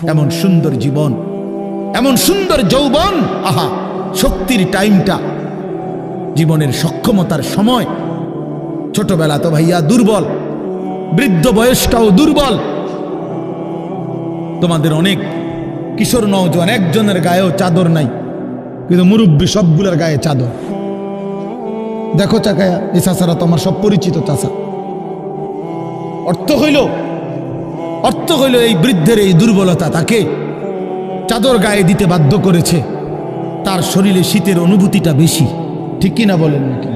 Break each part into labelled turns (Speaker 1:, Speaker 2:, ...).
Speaker 1: এমন সুন্দর জীবন, এমন সুন্দর যৌবন, আহা শক্তির টাইমটা, জীবনের সক্ষমতার সময়। ছোটবেলা তো ভাইয়া দুর্বল, বৃদ্ধ বয়সটাও দুর্বল। তোমাদের অনেক কিশোর নওজোয়ান একজনের গায়েও চাদর নাই, কিন্তু মুরব্বী সবগুলোর গায়ে চাদর। দেখো চাকায়া, এই চাচারা তো আমার সব পরিচিত চাচা। অর্থ হইল এই বৃদ্ধের এই দুর্বলতা তাকে চাদর গায়ে দিতে বাধ্য করেছে। তার শরীরে শীতের অনুভূতিটা বেশি, ঠিক কিনা বলেন নাকি?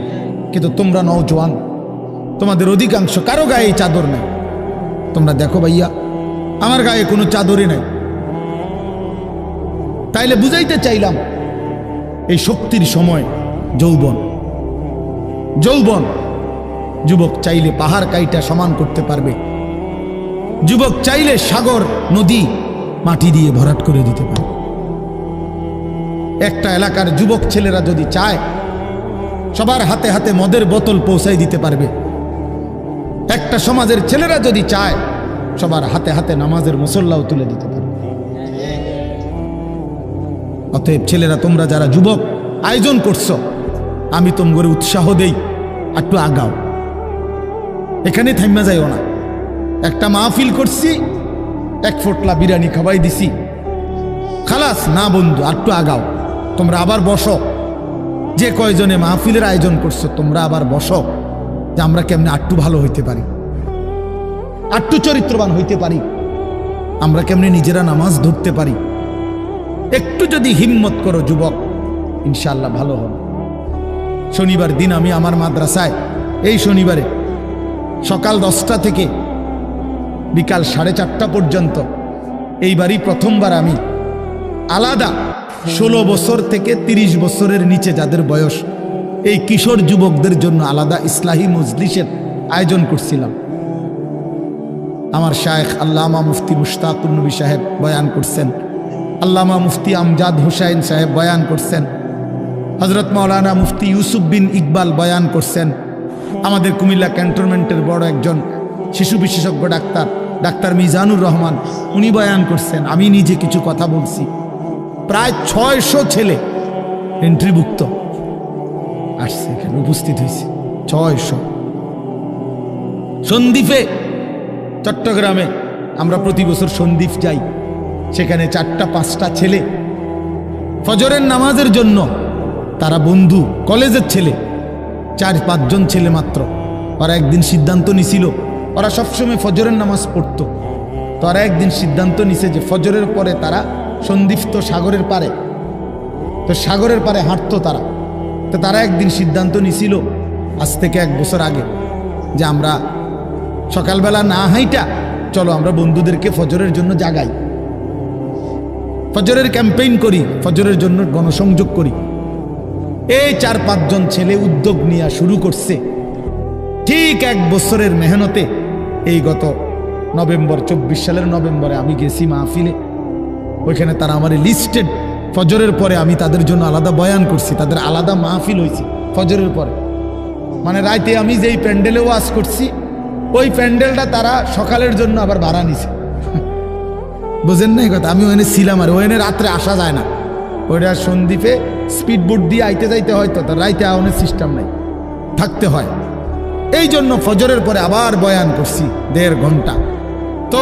Speaker 1: কিন্তু তোমরা নওজোয়ান, তোমাদের অধিকাংশ কারো গায়ে চাদর নাই। তোমরা দেখো ভাইয়া, আমার গায়ে কোনো চাদরই নাই। তাইলে বুঝাইতে চাইলাম এই শক্তির সময় যৌবন। যুবক চাইলে পাহাড় কাইটা সমান করতে পারবে, যুবক চাইলে সাগর নদী মাটি দিয়ে ভরাট করে দিতে পারবে। একটা এলাকার যুবক ছেলেরা যদি চায়, সবার হাতে হাতে মদের বোতল পৌঁছাই দিতে পারবে। একটা সমাজের ছেলেরা যদি চায়, সবার হাতে হাতে নামাজের মুসল্লাও তুলে দিতে পারবে। অতএব ছেলেরা, তোমরা যারা যুবক আয়োজন করছো, আমি তোমাদের উৎসাহ দেই, একটু আগাও, এখানে থাইমা যাইও না। একটা মাহফিল করছি, এক ফোটলা বিরিয়ানি খাওয়াই দিছি, খালাস না বন্ধু, একটু আগাও। তোমরা আবার বসো, যে কয়জনে মাহফিলের আয়োজন করছো তোমরা আবার বসো, যে আমরা কেমনে আটটু ভালো হইতে পারি, আটটু চরিত্রবান হইতে পারি, আমরা কেমনে নিজেরা নামাজ ধরতে পারি। একটু যদি হিম্মত করো যুবক, ইনশাআল্লাহ ভালো হবে। শনিবার দিন আমি আমার মাদ্রাসায়, এই শনিবারে সকাল 10টা থেকে বিকাল 4:30 পর্যন্ত, এইবারই প্রথমবার আমি আলাদা 16 বছর থেকে 30 বছরের নিচে যাদের বয়স, এই কিশোর যুবকদের জন্য আলাদা ইসলাহি মজলিসের আয়োজন করছিলাম। আমার শায়েখ আল্লামা মুফতি মুশতাকুর নবী সাহেব বয়ান করছেন, আল্লামা মুফতি আমজাদ হুসাইন সাহেব বয়ান করছেন, হজরত মাওলানা মুফতি ইউসুফ বিন ইকবাল বয়ান করছেন, আমাদের কুমিল্লা ক্যান্টনমেন্টের বড় একজন শিশু বিশেষজ্ঞ ডাক্তার মিজানুর রহমান উনি বয়ান করছেন, আমি নিজে কিছু কথা বলছি। প্রায় 600 ছেলে এন্ট্রিভুক্ত আসছে, এখানে উপস্থিত হয়েছে 600। সন্দ্বীপে, চট্টগ্রামে আমরা প্রতি বছর সন্দ্বীপ যাই, সেখানে 4টা-5টা ছেলে ফজরের নামাজের জন্য, তারা বন্ধু কলেজের ছেলে, 4-5 জন ছেলে মাত্র। ওরা একদিন সিদ্ধান্ত নিছিল, ওরা সবসময় ফজরের নামাজ পড়তো, তো ওরা একদিন সিদ্ধান্ত নিছে যে ফজরের পরে তারা সন্দ্বীপ তো সাগরের পারে, তো সাগরের পারে হাঁটতো তারা। তো তারা একদিন সিদ্ধান্ত নিছিল আজ থেকে 1 বছর আগে, যে আমরা সকালবেলা না হাইটা চলো আমরা বন্ধুদেরকে ফজরের জন্য জাগাই, ফজরের ক্যাম্পেইন করি, ফজরের জন্য গণসংযোগ করি। এই 4-5 জন ছেলে উদ্যোগ নিয়ে শুরু করছে। ঠিক 1 বছরের মেহনতে এই গত নভেম্বর, 24 সালের নভেম্বরে আমি গেছি মাহফিলে, ওইখানে তারা আমার লিস্টেড, ফজরের পরে আমি তাদের জন্য আলাদা বয়ান করছি, তাদের আলাদা মাহফিল হয়েছে ফজরের পরে। মানে রাইতে আমি যেই প্যান্ডেলে ওয়াজ করছি, ওই প্যান্ডেলটা তারা সকালের জন্য আবার ভাড়া নিছে। বুঝেন না এই কথা? আমি ওখানে ছিলাম, আর ওখানে রাত্রে আসা যায় না, ওইটা সন্দ্বীপে স্পিড বোট দিয়ে আইতে যাইতে হয়, তো তার রাইতে আওয়ানোর সিস্টেম নাই, থাকতে হয়। এই জন্য ফজরের পরে আবার বয়ান করছি 1.5 ঘন্টা। তো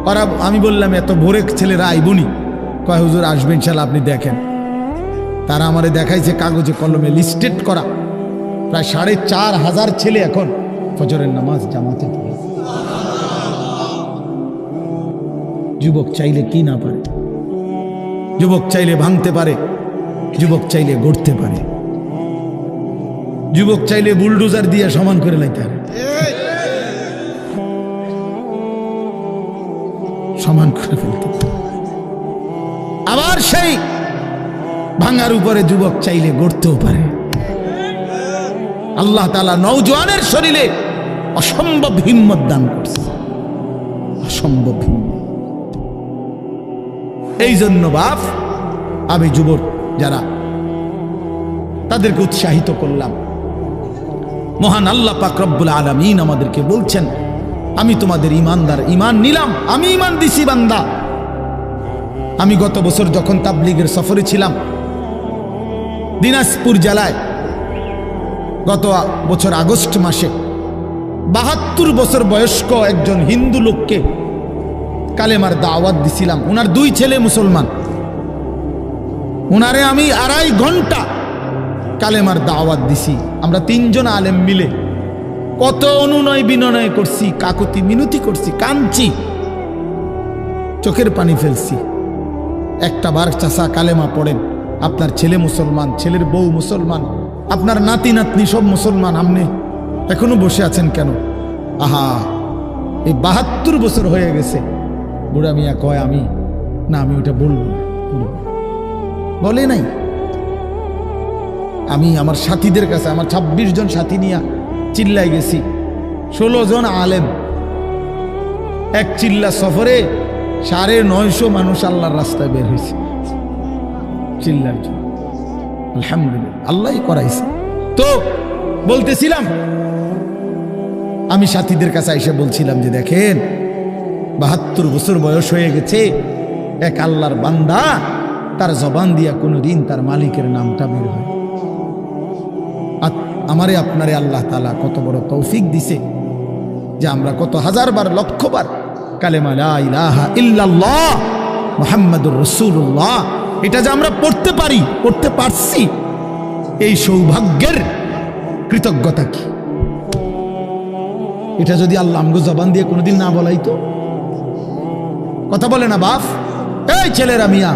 Speaker 1: ওরা, আমি বললাম এত ভোরে ছেলেরা আইবনি, কয় হুজুর আসবে ইনশাল্লাহ, আপনি দেখেন। তারা আমারে দেখাইছে কাগজে কলমে লিস্টেড করা, প্রায় 4,500 ছেলে এখন ফজরের নামাজ জামাতে পড়ে। যুবক চাইলে কি না পারে, যুবক চাইলে ভাঙতে পারে, যুবক চাইলে গড়তে পারে, যুবক চাইলে বুলডোজার দিয়ে সমান করে লাইতে পারে, সমান করে ফেলতে পারে। আবার সেই ভাঙার উপরে যুবক চাইলে গড়তেও পারে। আল্লাহ তাআলা নওজোয়ানের শরীরে অসম্ভব হিম্মত দান করছে, অসম্ভব হিম্মত। এই জন্য বাপ, আমি যুবক যারা, তাদেরকে উৎসাহিত করলাম। মহান আল্লাহ পাক রব্বুল আলামিন আমাদেরকে বলছেন, আমি তোমাদের ইমানদার, ইমান নিলাম, আমি ইমান দিছি বান্দা, আমি গত বছর যখন তাবলীগের সফরে ছিলাম দিনাজপুর জেলায়, গত বছর আগস্ট মাসে ৭২ বছর বয়স্ক একজন হিন্দু লোককে কালেমার দাওয়াত দিছিলাম। ওনার 2 ছেলে মুসলমান। ওনারে আমি 2.5 ঘন্টা কালেমার দাওয়াত দিছি। আমরা 3 জন আলেম মিলে কত অনুনয় বিনয় করছি, কাকুতি মিনতি করছি, কাঁদছি, চোখের পানি ফেলছি। একটা বার চাচা কালেমা পড়েন, আপনার ছেলে মুসলমান, ছেলের বউ মুসলমান, আপনার নাতি নাতনি সব মুসলমান, আপনি এখনো বসে আছেন কেন? আহা, এই ৭২ বছর হয়ে গেছে। বুড়া মিয়া কয় আমি ওটা বলবো না, বলে নাই। আমি আমার সাথীদের কাছে, আমার 26 জন সাথী নিয়ে চিল্লাই গেছি, 16 জন আলেম, এক চিল্লা সফরে 950 মানুষ আল্লাহর রাস্তায় বের হয়েছে চিল্লার জন্য। আলহামদুলিল্লাহ, আল্লাহই করাইছে। তো বলতেছিলাম, আমি সাথীদের কাছে এসে বলছিলাম যে দেখেন ৭২ বছর বয়স হয়ে গেছে, এক আল্লাহর বান্দা, তার জবান দিয়া কোনোদিন তার মালিকের নামটা বের হয়। আমারে আপনারে আল্লাহ তাআলা কত বড় তৌফিক দিছে যে আমরা কত হাজারবার, লক্ষবার কালেমা লা ইলাহা ইল্লাল্লাহ মুহাম্মাদুর রাসূলুল্লাহ এটা যে আমরা পড়তে পারি, পড়তে পারছি, এই সৌভাগ্যের কৃতজ্ঞতা কি? এটা যদি আল্লাহ আমগো জবান দিয়ে কোনোদিন না বলাইতো। কথা বলে না বাপ, এই ছেলেরা মিয়া,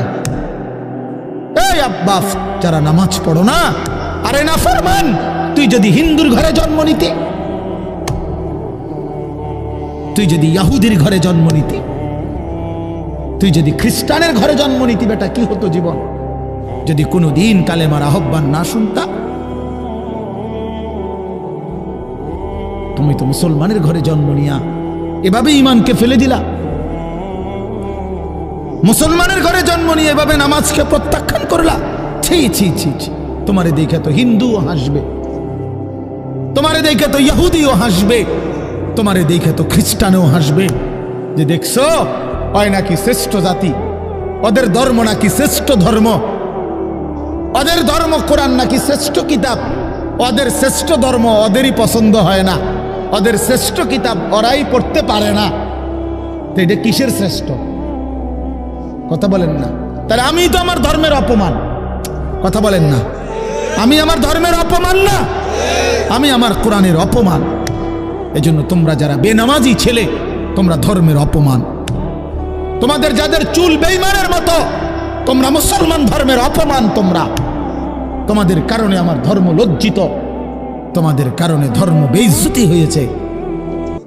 Speaker 1: এই আব্বাস যারা নামাজ পড়ো না, আরে না ফরমান, তুই যদি হিন্দুর ঘরে জন্ম নিতে, তুই যদি ইহুদির ঘরে জন্ম নিতে, তুই যদি খ্রিস্টানের ঘরে জন্ম নিতি, বেটা কি হতো জীবন? যদি কোনোদিন কালেমার আহ্বান না শুনতা। তুমি তো মুসলমানের ঘরে জন্ম নিয়া এভাবে ইমানকে ফেলে দিলা। মুসলমানের ঘরে জন্ম নিয়ে এভাবে নামাজকে প্রত্যাখ্যান করলা। ছি ছি ছি ছি, তোমারে দেখে তো হিন্দুও হাসবে, তোমারে দেখে তো ইহুদিও হাসবে, তোমারে দেখে তো খ্রিস্টানও হাসবে, যে দেখছো হয় নাকি শ্রেষ্ঠ জাতি, ওদের ধর্ম নাকি শ্রেষ্ঠ ধর্ম, ওদের ধর্ম কোরআন নাকি শ্রেষ্ঠ কিতাব, ওদের শ্রেষ্ঠ ধর্ম ওদেরই পছন্দ হয় না, ওদের শ্রেষ্ঠ কিতাব ওরাই পড়তে পারে না। তো এটা কিসের শ্রেষ্ঠ? কথা বলেন না। তাহলে আমি তো আমার ধর্মের অপমান। কথা বলেন না, আমি আমার ধর্মের অপমান না, আমি আমার কোরআনের অপমান। এজন্য তোমরা যারা বেনামাজি ছেলে, তোমরা ধর্মের অপমান। তোমাদের যাদের চুল বেঈমানের মতো, তোমরা মুসলমান ধর্মের অপমান। তোমাদের কারণে আমার ধর্ম লজ্জিত, তোমাদের কারণে ধর্ম বেইজ্জতি হয়েছে।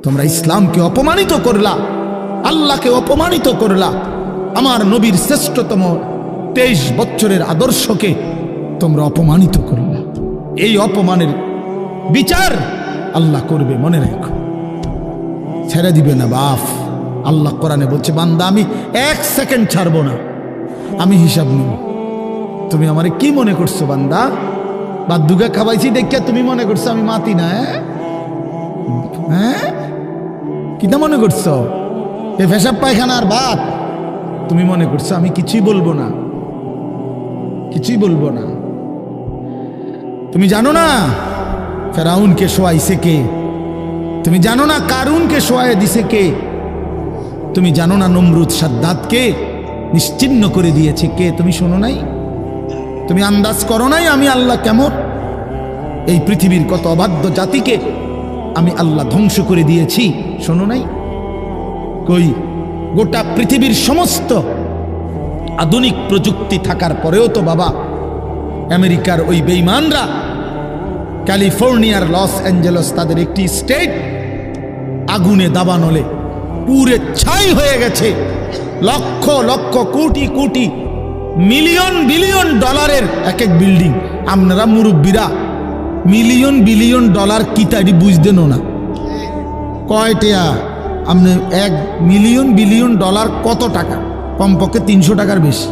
Speaker 1: তোমরা ইসলামকে অপমানিত করলা, আল্লাহকে অপমানিত করলা, আমার নবীর শ্রেষ্ঠতম 23 বছরের আদর্শকে তোমরা অপমানিত করলা। এই অপমানের বিচার আল্লাহ করবে, মনে রাখো, ছেড়ে দিবে না বাপ। আল্লাহ কোরআনে বলছে, বান্দা আমি 1 সেকেন্ড ছাড়বো না, আমি হিসাব নিব। তুমি আমারে কি মনে করছো বান্দা? বাদুগা খাওয়াইছি দেখে তুমি মনে করছো আমি মাতি না? হ্যাঁ, কিটা মনে করছো? এ পেশাব পায়খানার ভাত তুমি মনে করছো? আমি কিছুই বলবো না, কিছুই বলবো না। তুমি জানো না ফেরাউনকে শোয়াইছে কে? তুমি জানো না কারুনকে শোয়াই দিছে কে? তুমি জানো না নমরুদ সাদ্দাতকে নিশ্চিহ্ন করে দিয়েছে কে? তুমি শোনো নাই? তুমি আন্দাজ করো নাই আমি আল্লাহ কেমন? এই পৃথিবীর কত অবাধ্য জাতিকে আমি আল্লাহ ধ্বংস করে দিয়েছি, শোনো নাই? কই, গোটা পৃথিবীর সমস্ত আধুনিক প্রযুক্তি থাকার পরেও তো বাবা আমেরিকার ওই বেঈমানরা, ক্যালিফোর্নিয়ার লস অ্যাঞ্জেলস তাদের একটি স্টেট আগুনে দাবানলে পুরে ছাই হয়ে গেছে। লক্ষ লক্ষ কোটি কোটি মিলিয়ন বিলিয়ন ডলারের এক এক বিল্ডিং। আপনারা মুরব্বীরা মিলিয়ন বিলিয়ন ডলার কি তাই বুঝতেন না? কয়টা আপনি 1 মিলিয়ন বিলিয়ন ডলার কত টাকা? কমপক্ষে 300 টাকার বেশি।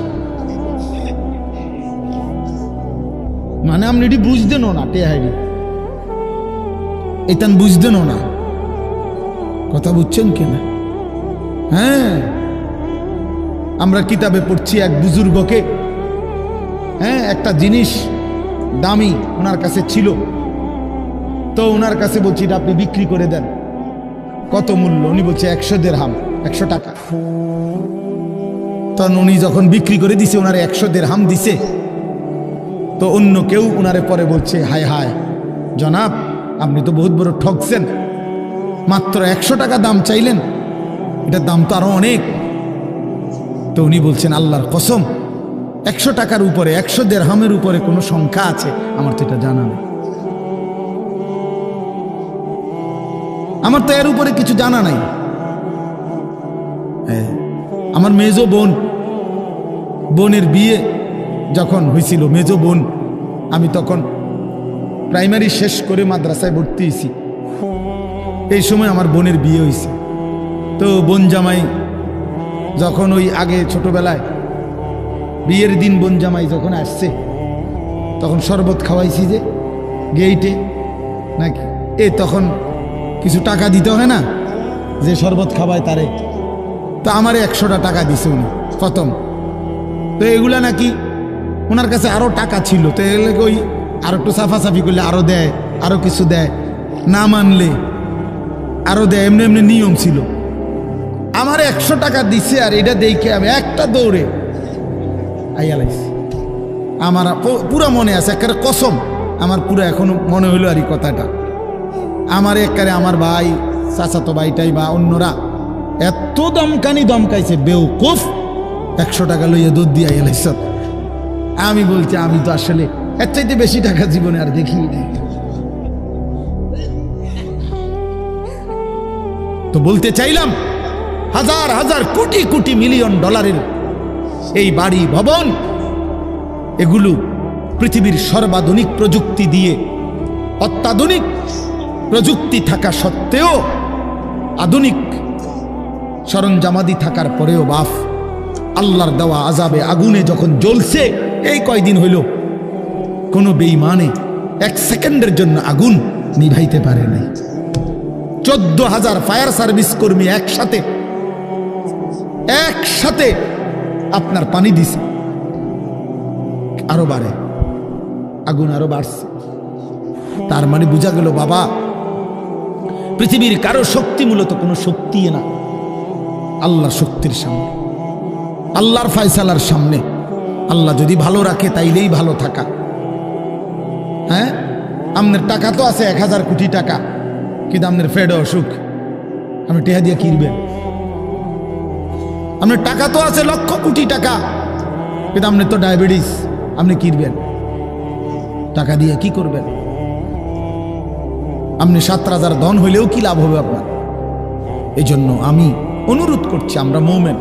Speaker 1: মানে আপনি এটি বুঝতেন না, টেহাইডি এটান বুঝতেন না। কথা বুঝছেন কিনা? হ্যাঁ, আমরা কিতাবে পড়ছি এক বুজুর্গকে, হ্যাঁ, একটা জিনিস দামি ওনার কাছে ছিল, তো ওনার কাছে বলছি এটা আপনি বিক্রি করে দেন। কত মূল্য? উনি বলছে 100 দিরহাম, 100 টাকা। তখন উনি যখন বিক্রি করে দিছে, ওনারে 100 দিরহাম দিছে, তো অন্য কেউ ওনারে পরে বলছে, হায় হায় জনাব, আপনি তো বহুত বড় ঠকছেন, মাত্র 100 টাকা দাম চাইলেন, এটার দাম তো আরো অনেক। তো উনি বলছেন, আল্লাহর কসম, 100 টাকার উপরে, 100 দিরহামের উপরে কোনো সংখ্যা আছে? আমার তো এটা জানা নেই, আমার তো এর উপরে কিছু জানা নাই। আমার মেজো বোনের বিয়ে যখন হয়েছিল, মেজো বোন, আমি তখন প্রাইমারি শেষ করে মাদ্রাসায় ভর্তি হয়েছি, এই সময় আমার বোনের বিয়ে হয়েছে। তো বোন জামাই যখন ওই আগে ছোটবেলায় বিয়ের দিন বোন জামাই যখন আসছে, তখন শরবত খাওয়াইছি যে গেইটে নাকি, তখন কিছু টাকা দিতে হয় না, যে শরবত খাওয়ায় তারে। তো আমারে 100টা টাকা দিছে উনি প্রথম। তো এগুলা নাকি ওনার কাছে আরো টাকা ছিল, তো এগুলো ওই আর একটু সাফাসাফি করলে আরো দেয়, আরো কিছু দেয়, না মানলে আরো দেয়, এমনি এমনি নিয়ম ছিল। আমার 100 টাকা দিছে, আর এটা দেখে আমি একটা দৌড়ে আইয়ালাইছি। আমার পুরা মনে আছে, একেবারে কসম, আমার পুরো এখনো মনে হইলো আর এই কথাটা। আমার একেবারে আমার ভাই, চাচাতো ভাইটাই বা অন্যরা এত দমকাইছে, বেউকুফ, 100 টাকা লইয়া দুধ দিয়ে আইয়ালাইছ। আমি বলছি, আমি তো আসলে এর চাইতে বেশি টাকা জীবনে আর দেখি নাই। তো বলতে চাইলাম, হাজার হাজার কোটি কোটি মিলিয়ন ডলারের এই বাড়ি ভবন, এগুলো পৃথিবীর সর্বাধুনিক প্রযুক্তি দিয়ে, অত্যাধুনিক প্রযুক্তি থাকা সত্ত্বেও, আধুনিক সরঞ্জামাদি থাকার পরেও বাফ আল্লাহর দেওয়া আযাবে আগুনে যখন জ্বলছে, এই কয়দিন হইল কোনো বেঈমানে 1 সেকেন্ডের জন্য আগুন নিভাইতে পারে নাই। 14,000 ফায়ার সার্ভিস কর্মী একসাথে আপনার পানি দিছে, আরো বাড়ে, আগুন আরো বাড়ছে। তার মানে বোঝা গেল, বাবা, পৃথিবীর কারো শক্তি মূলত কোনো শক্তি না, আল্লাহর শক্তির সামনে, আল্লাহর ফয়সালার সামনে। আল্লাহ যদি ভালো রাখে তাইলেই ভালো থাকা। হ্যাঁ, আপনার টাকা তো আছে 1000 কোটি টাকা, কিন্তু আপনার ফেডে অসুখ, আপনি টেহা দিয়ে কিনবেন। আপনার টাকা তো আছে লক্ষ কোটি টাকা, কিন্তু আপনার তো ডায়াবেটিস, আপনি কিনবেন টাকা দিয়ে কি করবেন? আপনি 7 রাজার ধন হইলেও কি লাভ হবে আপনার? এই জন্য আমি অনুরোধ করছি, আমরা মুমিন,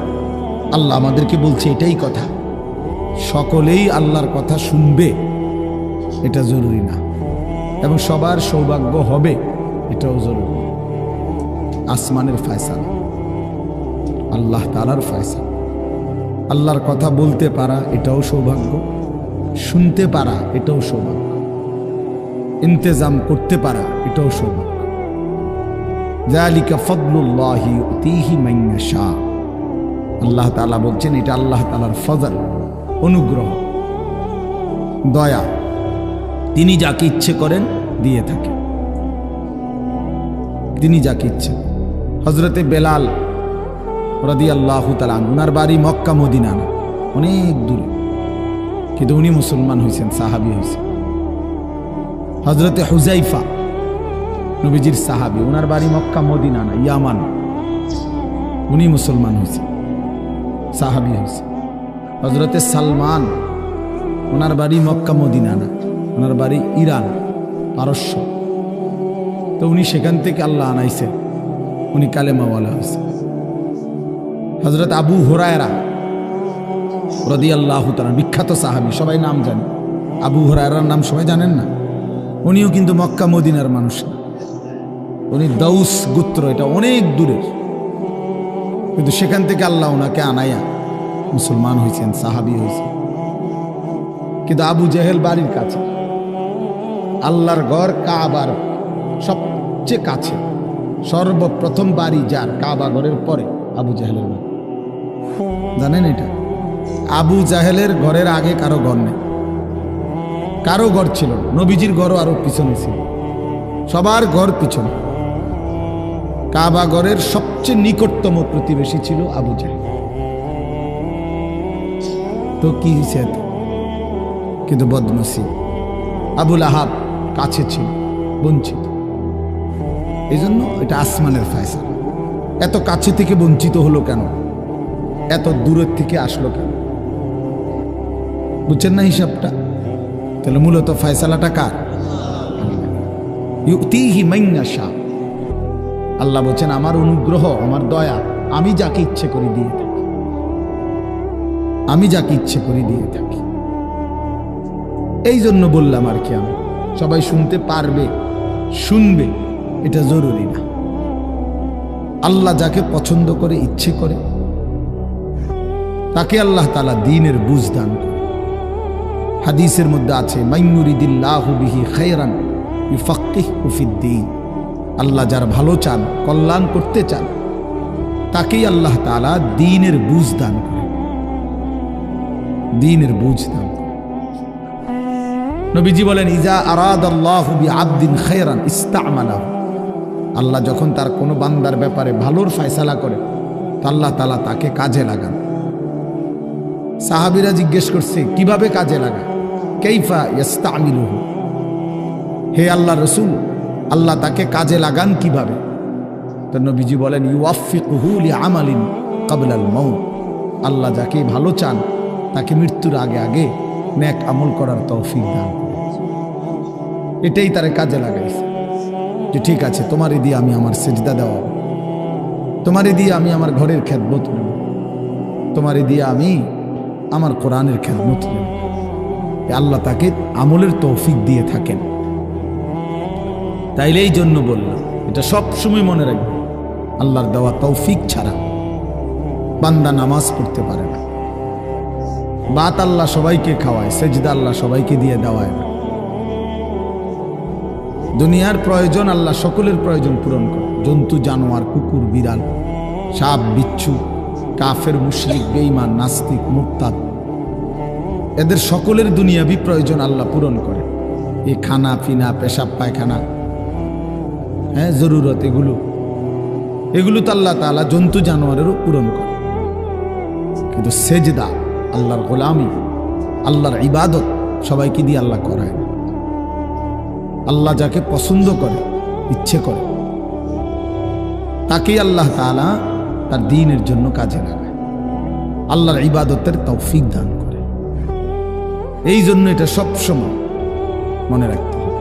Speaker 1: আল্লাহ আমাদেরকে বলছে এটাই কথা, সকলেই আল্লাহর কথা শুনবে এটা জরুরি না, এবং সবার সৌভাগ্য হবে এটাও জরুরি। আসমানের ফয়সালা, আল্লাহ তাআলার ফয়সালা। আল্লাহর কথা বলতে পারা এটাও সৌভাগ্য, শুনতে পারা এটাও সৌভাগ্য, ইন্তেজাম করতে পারা এটাও সৌভাগ্য। যালিকা ফাদলুল্লাহি ইউতিহি মান ইয়াশা। আল্লাহ তাআলা বলছেন এটা আল্লাহ তাআলার ফজল, অনুগ্রহ, দয়া, তিনি যাকে ইচ্ছে করেন দিয়ে থাকেন, তিনি যাকে ইচ্ছে। হযরতে বেলাল রাদিয়াল্লাহু তাআলা ওনার বাড়ি মক্কা মদিনা না, অনেক দূরে, কিন্তু উনি মুসলমান হয়েছেন, সাহাবী হয়েছেন। হযরতে হুযাইফা নবীজির সাহাবী, ওনার বাড়ি মক্কা মদিনা না, ইয়ামান, উনি মুসলমান হয়েছেন, সাহাবী হয়েছে। হযরতে সালমান, ওনার বাড়ি মক্কা মদিনা না, ওনার বাড়ি ইরান, পারস্য, তো উনি সেখান থেকে আল্লাহ আনাইছেন, উনি কালেমাওয়ালা হয়েছে। হযরত আবু হুরায়রা রাদিয়াল্লাহু তাআলা, বিখ্যাত সাহাবী, সবাই নাম জানে, আবু হুরায়রার নাম সবাই জানেন না? উনিও কিন্তু মক্কা মদিনার মানুষ না, উনি দাউস গোত্র, এটা অনেক দূরের, কিন্তু সেখান থেকে আল্লাহ ওনাকে আনাইয়া মুসলমান হয়েছেন, সাহাবী হয়েছেন। কিন্তু আবু জেহেল বাড়ির কাছে, আল্লাহর ঘর কাবার সবচেয়ে কাছে, সর্বপ্রথম বাড়ি যার কাবা ঘরের পরে আবু জেহেলের বাড়ি। জানেন এটা? আবু জাহেলের ঘরের আগে কারো ঘর নেই, কারো ঘর ছিল না। নবীজির ঘরও আরো পিছনে ছিল, সবার ঘর পিছনে। কাবা ঘরের সবচেয়ে নিকটতম প্রতিবেশী ছিল আবু জাহেল। তো কি হয়েছে? কিন্তু বদনসিব, আবুল আহাব কাছে ছিল, বঞ্চিত। এই জন্য এটা আসমানের ফয়সালা। এত কাছে থেকে বঞ্চিত হলো কেন? এত দূরের থেকে আসলো কেন? বুঝছেন না হিসাবটা? তাহলে মূলত ফয়সালাটা কার? ইউতিহি মান ইয়াশা। আল্লাহ বলছেন আমার অনুগ্রহ, আমার দয়া আমি যাকে ইচ্ছে করে দিয়ে থাকি, আমি যাকে ইচ্ছে করে দিয়ে থাকি। এই জন্য বললাম আর কি, আমি সবাই শুনতে পারবে, শুনবে এটা জরুরি না। আল্লাহ যাকে পছন্দ করে, ইচ্ছে করে, তাকে আল্লাহ তাআলা দ্বীনের বুঝ দান করে। হাদিসের মধ্যে আছে মাইয়ুরিদিল্লাহু বিহি খায়রান ইউফাক্কিহু ফিদ্দীন। আল্লাহ যার ভালো চান, কল্যাণ করতে চান, তাকেই আল্লাহ তাআলা দ্বীনের বুঝ দান করে, দ্বীনের বুঝ দান করে। নবীজি বলেন ইজা আরাদাল্লাহু বিআবদিন খায়রান ইস্তা'মালাহু। আল্লাহ যখন তার কোনো বান্দার ব্যাপারে ভালোর ফয়সালা করে, তো আল্লাহ তাআলা তাকে কাজে লাগান। সাহাবীরা জিজ্ঞেস করছে কিভাবে কাজে লাগায়? কাইফা ইস্তা'মিলুহু, হে আল্লাহ রাসূল, আল্লাহ তাকে কাজে লাগান কিভাবে? তো নবীজি বলেন ইউওয়াফিকুহু লিআমালিন ক্বাবলাল মাউত। আল্লাহ যাকে ভালো চান তাকে মৃত্যুর আগে আগে নেক আমল করার তৌফিক দান করেন। এটাই তারে কাজে লাগাইছে যে ঠিক আছে, তোমারে দিয়ে আমি আমার সিজদা দেওয়া, তোমারে দিয়ে আমি আমার ঘরের খেদমত নেব, তোমারে দিয়ে আমি আমার কোরআনের খেদমত নেব। আল্লাহ তাকে আমলের তৌফিক দিয়ে থাকেন। তাইলে এই জন্য বললাম, এটা সব সময় মনে রাখবে, আল্লাহর দেওয়া তৌফিক ছাড়া বান্দা নামাজ পড়তে পারে না। বাত আল্লাহ সবাইকে খাওয়ায়, সেজদা আল্লাহ সবাইকে দিয়ে দেওয়ায় না। দুনিয়ার প্রয়োজন আল্লাহ সকলের প্রয়োজন পূরণ করে। জন্তু, জানোয়ার, কুকুর, বিড়াল, সাপ, বিচ্ছু, কাফের, মুশরিক, বেঈমান, নাস্তিক, মুরতাদ, এদের সকলের দুনিয়াবি প্রয়োজন আল্লাহ পূরণ করে। এই খানা পিনা, পেশাব পায়খানা, হ্যাঁ জরুরত, এগুলো তো আল্লাহ তাআলা জন্তু জানোয়ারেরও পূরণ করে। কিন্তু সেজদা, আল্লাহর গোলামি, আল্লাহর ইবাদত সবাইকে দিয়ে আল্লাহ করায় না। আল্লাহ যাকে পছন্দ করে, ইচ্ছে করে, তাকেই আল্লাহ তাআলা তার দ্বীনের জন্য কাজে লাগায়, আল্লাহর ইবাদতের তৌফিক দান করে। এই জন্য এটা সবসময় মনে রাখতে হবে।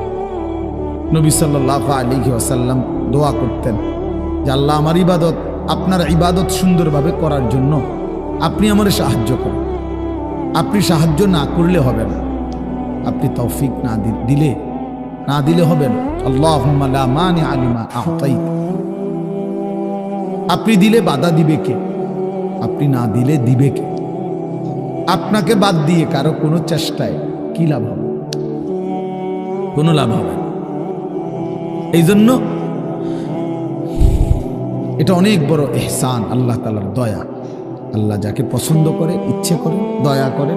Speaker 1: নবী সাল্লাল্লাহু আলাইহি ওয়াসাল্লাম দোয়া করতেন যে আল্লাহ আমার ইবাদত, আপনার ইবাদত সুন্দরভাবে করার জন্য আপনি আমারে সাহায্য করেন। আপনি সাহায্য না করলে হবে না, আপনি তৌফিক না দিলে হবে না। আল্লাহুম্মা লা মানিআ লিমা আ'তাইত। আপনি দিলে বাধা দিবে কে? আপনি না দিলে দিবে কে? আপনাকে বাদ দিয়ে কারো কোনো চেষ্টায় কি লাভ হবে? কোনো লাভ হবে না। এই জন্য এটা অনেক বড় ইহসান, আল্লাহ তাআলার দয়া। আল্লাহ যাকে পছন্দ করে, ইচ্ছে করে, দয়া করে,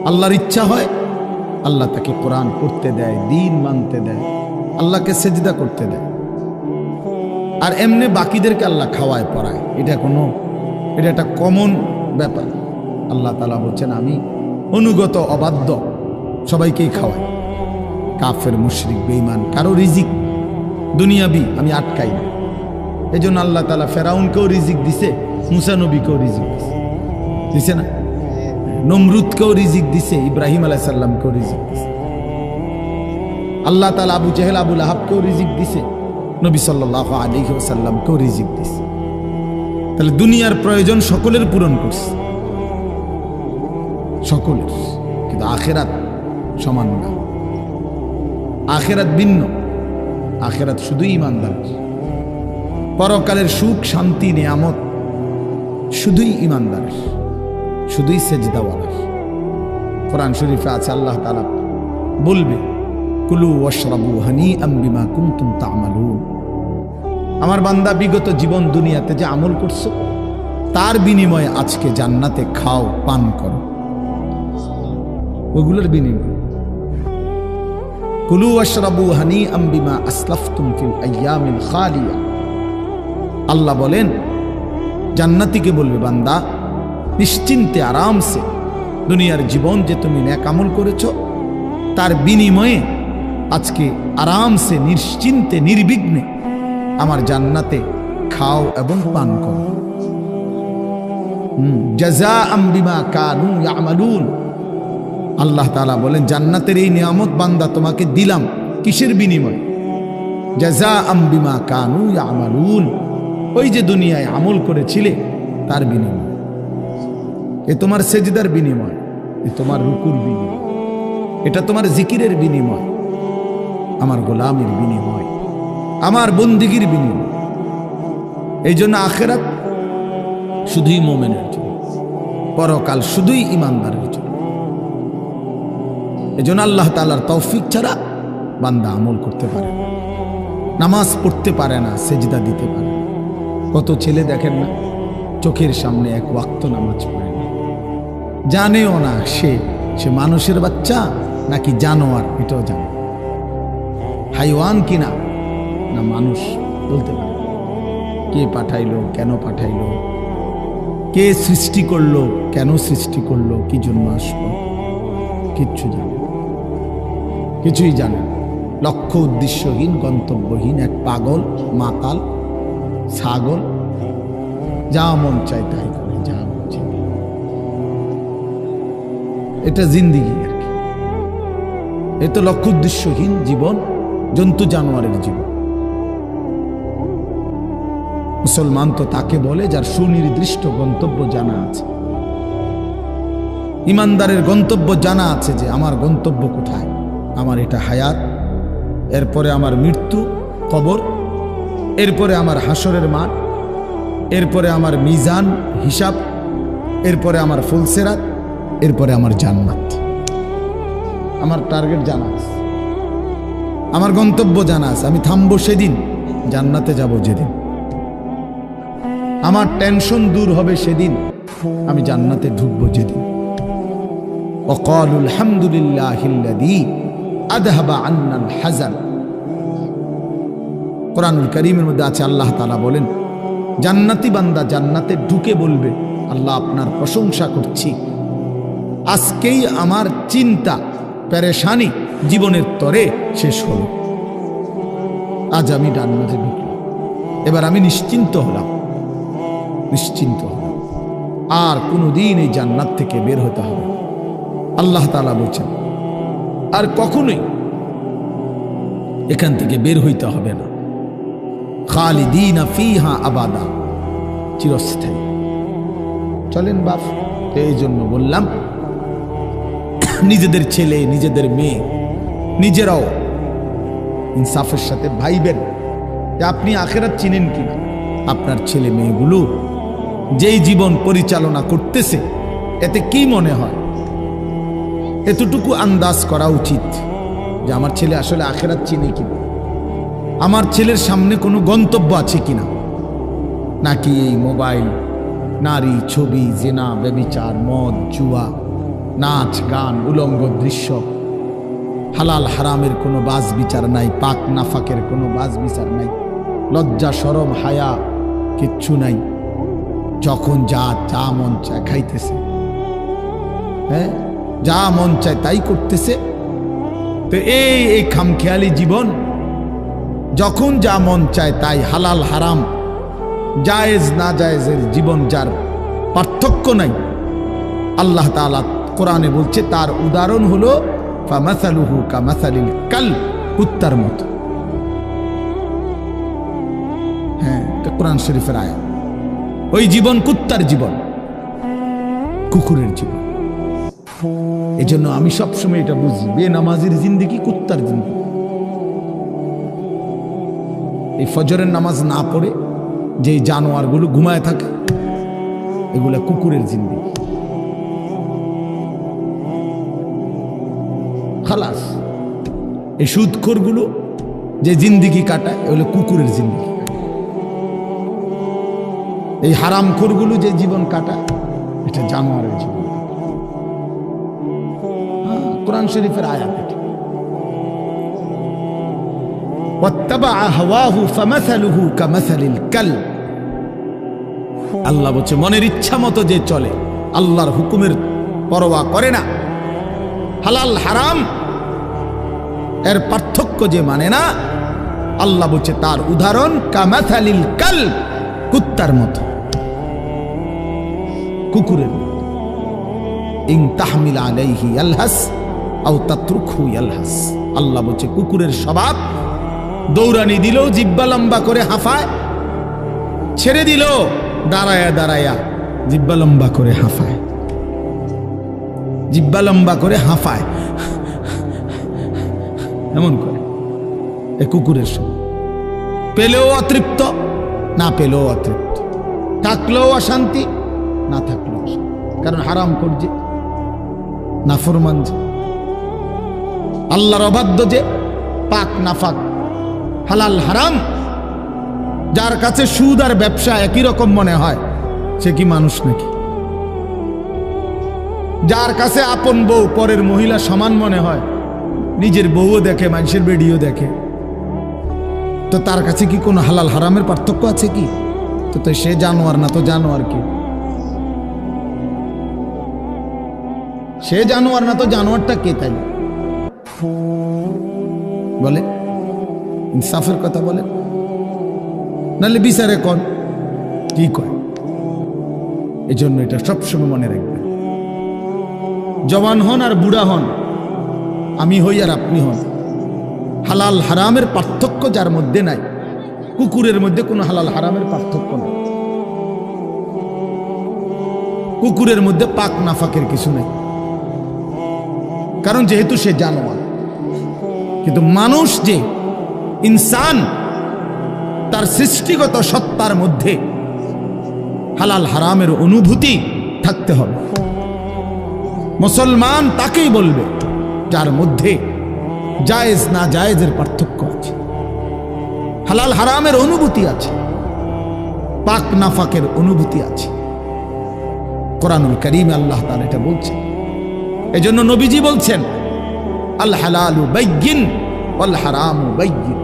Speaker 1: আল্লাহর ইচ্ছা হয়, আল্লাহ তাকে কোরআন পড়তে দেয়, দ্বীন মানতে দেয়, আল্লাহকে সেজদা করতে দেয়। আর এমনি বাকিদেরকে আল্লাহ খাওয়ায়, পড়ায়। এটা একটা কমন ব্যাপার। আল্লাহ তাআলা বলছেন আমি অনুগত অবাধ্য সবাইকেই খাওয়াই। কাফের, মুশরিক, বেঈমান, কারো রিজিক দুনিয়াবি আমি আটকাই না। এই জন্য আল্লাহ তাআলা ফেরাউনকেও রিজিক দিছে, মুসা নবীকেও রিজিক দিছে না? নমরুদকেও রিজিক দিছে, ইব্রাহিম আলাইহিস সালামকেও রিজিক দিছে। আল্লাহ তাআলা আবু জেহেল, আবু লাহাবকেও রিজিক দিছে, নবী সাল্লাল্লাহু আলাইহি ওয়াসাল্লামকেও রিজিক দিছে। তাহলে দুনিয়ার প্রয়োজন সকলের পূরণ করছে, সকলের। কিন্তু আখিরাত সমান না, আখিরাত ভিন্ন। আখিরাত শুধুই ঈমানদারের। পরকালের সুখ, শান্তি, নিয়ামত শুধুই ঈমানদারের, শুধুই সেজদাওয়ালার। কোরআন শরীফে আছে আল্লাহ তাআলা বলবে কুলু ওয়াশরাবু হানিআম বিমা কুনতুম তা'মালুন। আমার বান্দা বিগত জীবন দুনিয়াতে যে আমল করছো তার বিনিময়ে আজকে জান্নাতে খাও, পান করো, ওগুলোর বিনিময়ে। কুলু ওয়াশরাবু হানিআম বিমা আসলাফতুম ফিল আইয়ামিল খালিয়া। আল্লাহ বলেন জান্নাতীকে বলবে, বান্দা নিশ্চিন্তে আরামসে দুনিয়ার জীবন যে তুমি নেক আমল করেছো তার বিনিময়ে আজকে আরামসে নিশ্চিন্তে নির্বিঘ্নে আমার জান্নাতে খাও এবং পান করো। জাযাআম বিমা কানু ইয়ামালুন। আল্লাহ তাআলা বলেন জান্নাতের এই নিয়ামত বান্দা তোমাকে দিলাম কিসের বিনিময়ে? জাযাআম বিমা কানু ইয়ামালুন। ওই যে দুনিয়ায় আমল করেছিলে তার বিনিময়। এ তোমার সেজদার বিনিময়, এ তোমার রুকুর বিনিময়, এটা তোমার জিকিরের বিনিময়, আমার গোলামের বিনিময়, আমার বন্দিগির বিনিময়। এই জন্য আখিরাত শুধুই মুমিনের জন্য, পরকাল শুধুই ঈমানদারের জন্য। এই জন্য আল্লাহ তাআলার তৌফিক ছাড়া বান্দা আমল করতে পারে না, নামাজ পড়তে পারে না, সেজদা দিতে পারে না। কত ছেলে দেখেন না চোখের সামনে এক ওয়াক্ত নামাজ পড়ে না, জানেও না সে মানুষের বাচ্চা নাকি জানোয়ার, এটাও জানে, হাইওয়ান কিনা না মানুষ বলতে পারে। কে পাঠাইলো, কেন পাঠাইলো, কে সৃষ্টি করলো, কেন সৃষ্টি করলো, কি জন্য আসলো, কিচ্ছু জানে না, কিছুই জানে না। লক্ষ্য উদ্দেশ্যহীন, গন্তব্যহীন এক পাগল, মাতাল, ছাগল, যা মন চায় তাই করে, যা মন চায়। এটা জিন্দিগি আর কি। এ তো লক্ষ্য উদ্দেশ্যহীন জীবন, জন্তু জানোয়ারের জীবন। মুসলমান তো তাকে বলে যার সুনির্দিষ্ট গন্তব্য জানা আছে। ইমানদারের গন্তব্য জানা আছে যে আমার গন্তব্য কোথায়, আমার এটা হায়াত, এরপরে আমার মৃত্যু, কবর, এরপরে আমার হাসরের মাঠ, এরপরে আমার মিজান হিসাব, এরপরে আমার ফুলসেরাত, এরপরে আমার জান্নাত। আমার টার্গেট জানা আছে, আমার গন্তব্য জানা আছে। আমি থামবো সেদিন, জান্নাতে যাব যেদিন। আমার টেনশন দূর হবে সেদিন, আমি জান্নাতে ঢুকবো যেদিন। ওয়াকালুল হামদুলিল্লাহিল্লাযী আযহাবা আন্নাল হাযান। কোরআনুল কারীমের মধ্যে আছে, আল্লাহ তাআলা বলেন জান্নাতি বান্দা জান্নাতে ঢুকে বলবে, আল্লাহ আপনার প্রশংসা করছি, আজকেই আমার চিন্তা পেরেশানি জীবনের তরে শেষ হলো। আজ আমি জান্নাতে ঢুকলাম, এবার আমি নিশ্চিন্ত হলাম, নিশ্চিন্ত হলাম, আর কোনোদিন এই জান্নাত থেকে বের হতে হবে। আল্লাহ তাআলা বলছেন আর কখনোই এখান থেকে বের হইতে হবে না। খালিদিনা ফিহা আবাদা, চিরস্থায়ী। চলেন বাপ, এই জন্য বললাম নিজেদের ছেলে, নিজেদের মেয়ে, নিজেরাও ইনসাফের সাথে ভাইবেন যে আপনি আখিরাত চিনেন কিনা। আপনার ছেলে মেয়েগুলো যেই জীবন পরিচালনা করতেছে এতে কি মনে হয়, এতটুকু আন্দাজ করা উচিত যে আমার ছেলে আসলে আখিরাত চিনে কিনা, আমার ছেলের সামনে কোনো গন্তব্য আছে কিনা, নাকি এই মোবাইল, নারী, ছবি, জিনা, ব্যভিচার, মদ, জুয়া, নাচ, গান, উলঙ্গ দৃশ্য, হালাল হারামের কোনো বাজ বিচার নাই, পাক নাফাকের কোনো বাজ বিচার নাই, লজ্জা শরম হায়া কিচ্ছু নাই। যখন যা মন চায় খাইতেছে, হ্যাঁ, যা মন চায় তাই করতেছে। তো এই খামখেয়ালি জীবন, যখন যা মন চায় তাই, হালাল হারাম, জায়েজ না জায়েজের জীবন, যার পার্থক্য নাই, আল্লাহ তাআলা কোরআনে বলছে তার উদাহরণ হলো ফামাসালুহু কামাসালিল কাল, কুত্তার মতো। হ্যাঁ, এটা কোরআন শরীফের আয়াত। ওই জীবন কুত্তার জীবন, কুকুরের জীবন। এই জন্য আমি সবসময় এটা বুঝি, বেনামাজির জিন্দেগি কুত্তার জিন্দেগি। এই ফজরের নামাজ না পড়ে যে জানোয়ারগুলো ঘুমায় থাকে, এগুলা কুকুরের জিন্দেগি। খালাস। এই সুদখোরগুলো যে জিন্দেগি কাটায়, এগুলো কুকুরের জিন্দেগি। এই হারামখোরগুলো যে জীবন কাটায় এটা জানোয়ারের জীবন। কোরআন শরীফের আয়াত এটা। ওয়াত্তাবাআ হাওয়াহু ফামাসালুহু কামাসালিল কালব। আল্লাহ বলছে মনের ইচ্ছা মতো যে চলে, আল্লাহর হুকুমের পরোয়া করে না, হালাল হারাম এর পার্থক্য যে মানে না, আল্লাহ বলছে তার উদাহরণ কামাসালিল কালব, কুত্তার মতো, কুকুরের মতো। ইন তাহমিল আলাইহি ইয়ালহাস আও তাতরুকহু ইয়ালহাস। আল্লাহ বলছে কুকুরের স্বভাব, দৌড়ানি দিল জিব্বা লম্বা করে হাঁফায়, ছেড়ে দিল দাঁড়ায়া দাঁড়ায়া জিব্বা লম্বা করে হাঁফায়, জিব্বা লম্বা করে হাঁফায়, এমন করে। এ কুকুরের স্বভাব। পেলেও অতৃপ্ত, না পেলেও অতৃপ্ত, থাকলেও অশান্তি, না থাকলেও অশান্তি। কারণ হারাম করছে, নাফরমান যে, আল্লাহর অবাধ্য যে, পাক নাফাক, হালাল হারাম, যার কাছে সুদ আর ব্যবসা একই রকম মনে হয়, সে কি মানুষ নাকি? যার কাছে আপন বউ পরের মহিলা সমান মনে হয়, নিজের বউও দেখে, মানুষের বেডিও দেখে, তো তার কাছে কি কোনো হালাল হারামের পার্থক্য আছে কি? তো সে জানোয়ার না তো জানোয়ার কি? সে জানোয়ার না তো জানোয়ারটা কে? তাই বলে, ইনসাফের কথা বলে, নাহলে বিচারে কোন কি কয়? এই জন্য এটা সবসময় মনে রাখবেন, জওয়ান হন আর বুড়া হন, আমি হই আর আপনি হন, হালাল হারামের পার্থক্য যার মধ্যে নাই, কুকুরের মধ্যে কোনো হালাল হারামের পার্থক্য নাই, কুকুরের মধ্যে পাক নাফাকের কিছু নাই, কারণ যেহেতু সে জানোয়ার। কিন্তু মানুষ যে ইনসান, তার সৃষ্টিগত সত্তার মধ্যে হালাল হারামের অনুভূতি থাকতে হবে। মুসলমান তাকেই বলবে যার মধ্যে জায়েজ না জায়েজের পার্থক্য আছে, হালাল হারামের অনুভূতি আছে, পাক নাফাকের অনুভূতি আছে। কোরআনুল কারীমে আল্লাহ তাআলা এটা বলছেন। এজন্য নবীজি বলছেন আল হালালু বাইয়িন ওয়াল হারামু বাইয়িন।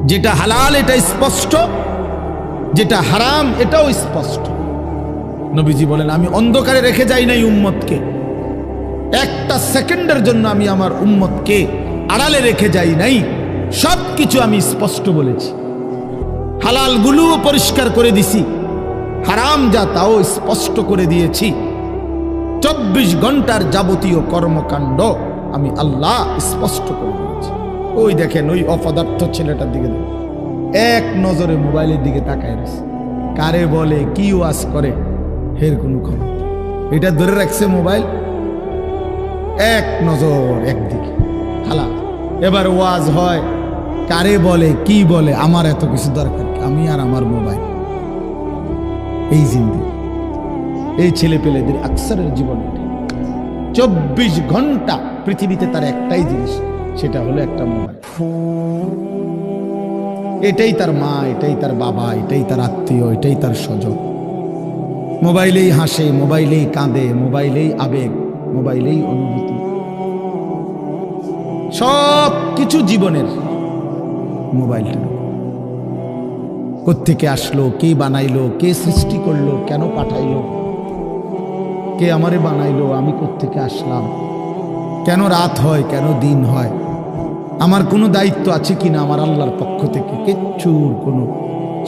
Speaker 1: যেটা হালাল এটা স্পষ্ট, যেটা হারাম এটাও স্পষ্ট। নবীজি বলেন আমি অন্ধকারে রেখে যাই নাই উম্মতকে, একটা সেকেন্ডের জন্য আমি আমার উম্মতকে আড়ালে রেখে যাই নাই, সব কিছু আমি স্পষ্ট বলেছি। হালাল গুলোও পরিষ্কার করে দিছি, হারাম যা তাও স্পষ্ট করে দিয়েছি। 24 ঘন্টার যাবতীয় কর্মকাণ্ড আমি আল্লাহ স্পষ্ট করে দিয়েছি। ওই দেখেন ওই অপদার্থ ছেলেটার দিকে দেখেন, এক নজরে মোবাইলের দিকে তাকায় রয়েছে, কারে বলে কি ওয়াজ করে এর কোনো খবর। এটা ধরে রাখছে মোবাইল, এক নজর একদিকে খালা। এবার ওয়াজ হয়, কারে বলে কি বলে, আমার এত কিছু দরকার, আমি আর আমার মোবাইল। এই জিন্দেগি, এই ছেলে পেলেদের আকসারের জীবন। 24 ঘন্টা পৃথিবীতে তার একটাই জিনিস, সেটা হলো একটা মোবাইল। এটাই তার মা, এটাই তার বাবা, এটাই তার আত্মীয়, এটাই তার স্বজন। মোবাইলেই হাসে, মোবাইলেই কাঁদে, মোবাইলেই আবেগ, মোবাইলেই অনুভূতি, সব কিছু জীবনের মোবাইলটা। কোত্থেকে আসলো, কে বানাইলো, কে সৃষ্টি করলো, কেন পাঠাইলো, কে আমারে বানাইলো, আমি কোত্থেকে আসলাম, কেন রাত হয়, কেন দিন হয়, আমার কোনো দায়িত্ব আছে কিনা আমার আল্লাহর পক্ষ থেকে, কিচ্ছুর কোনো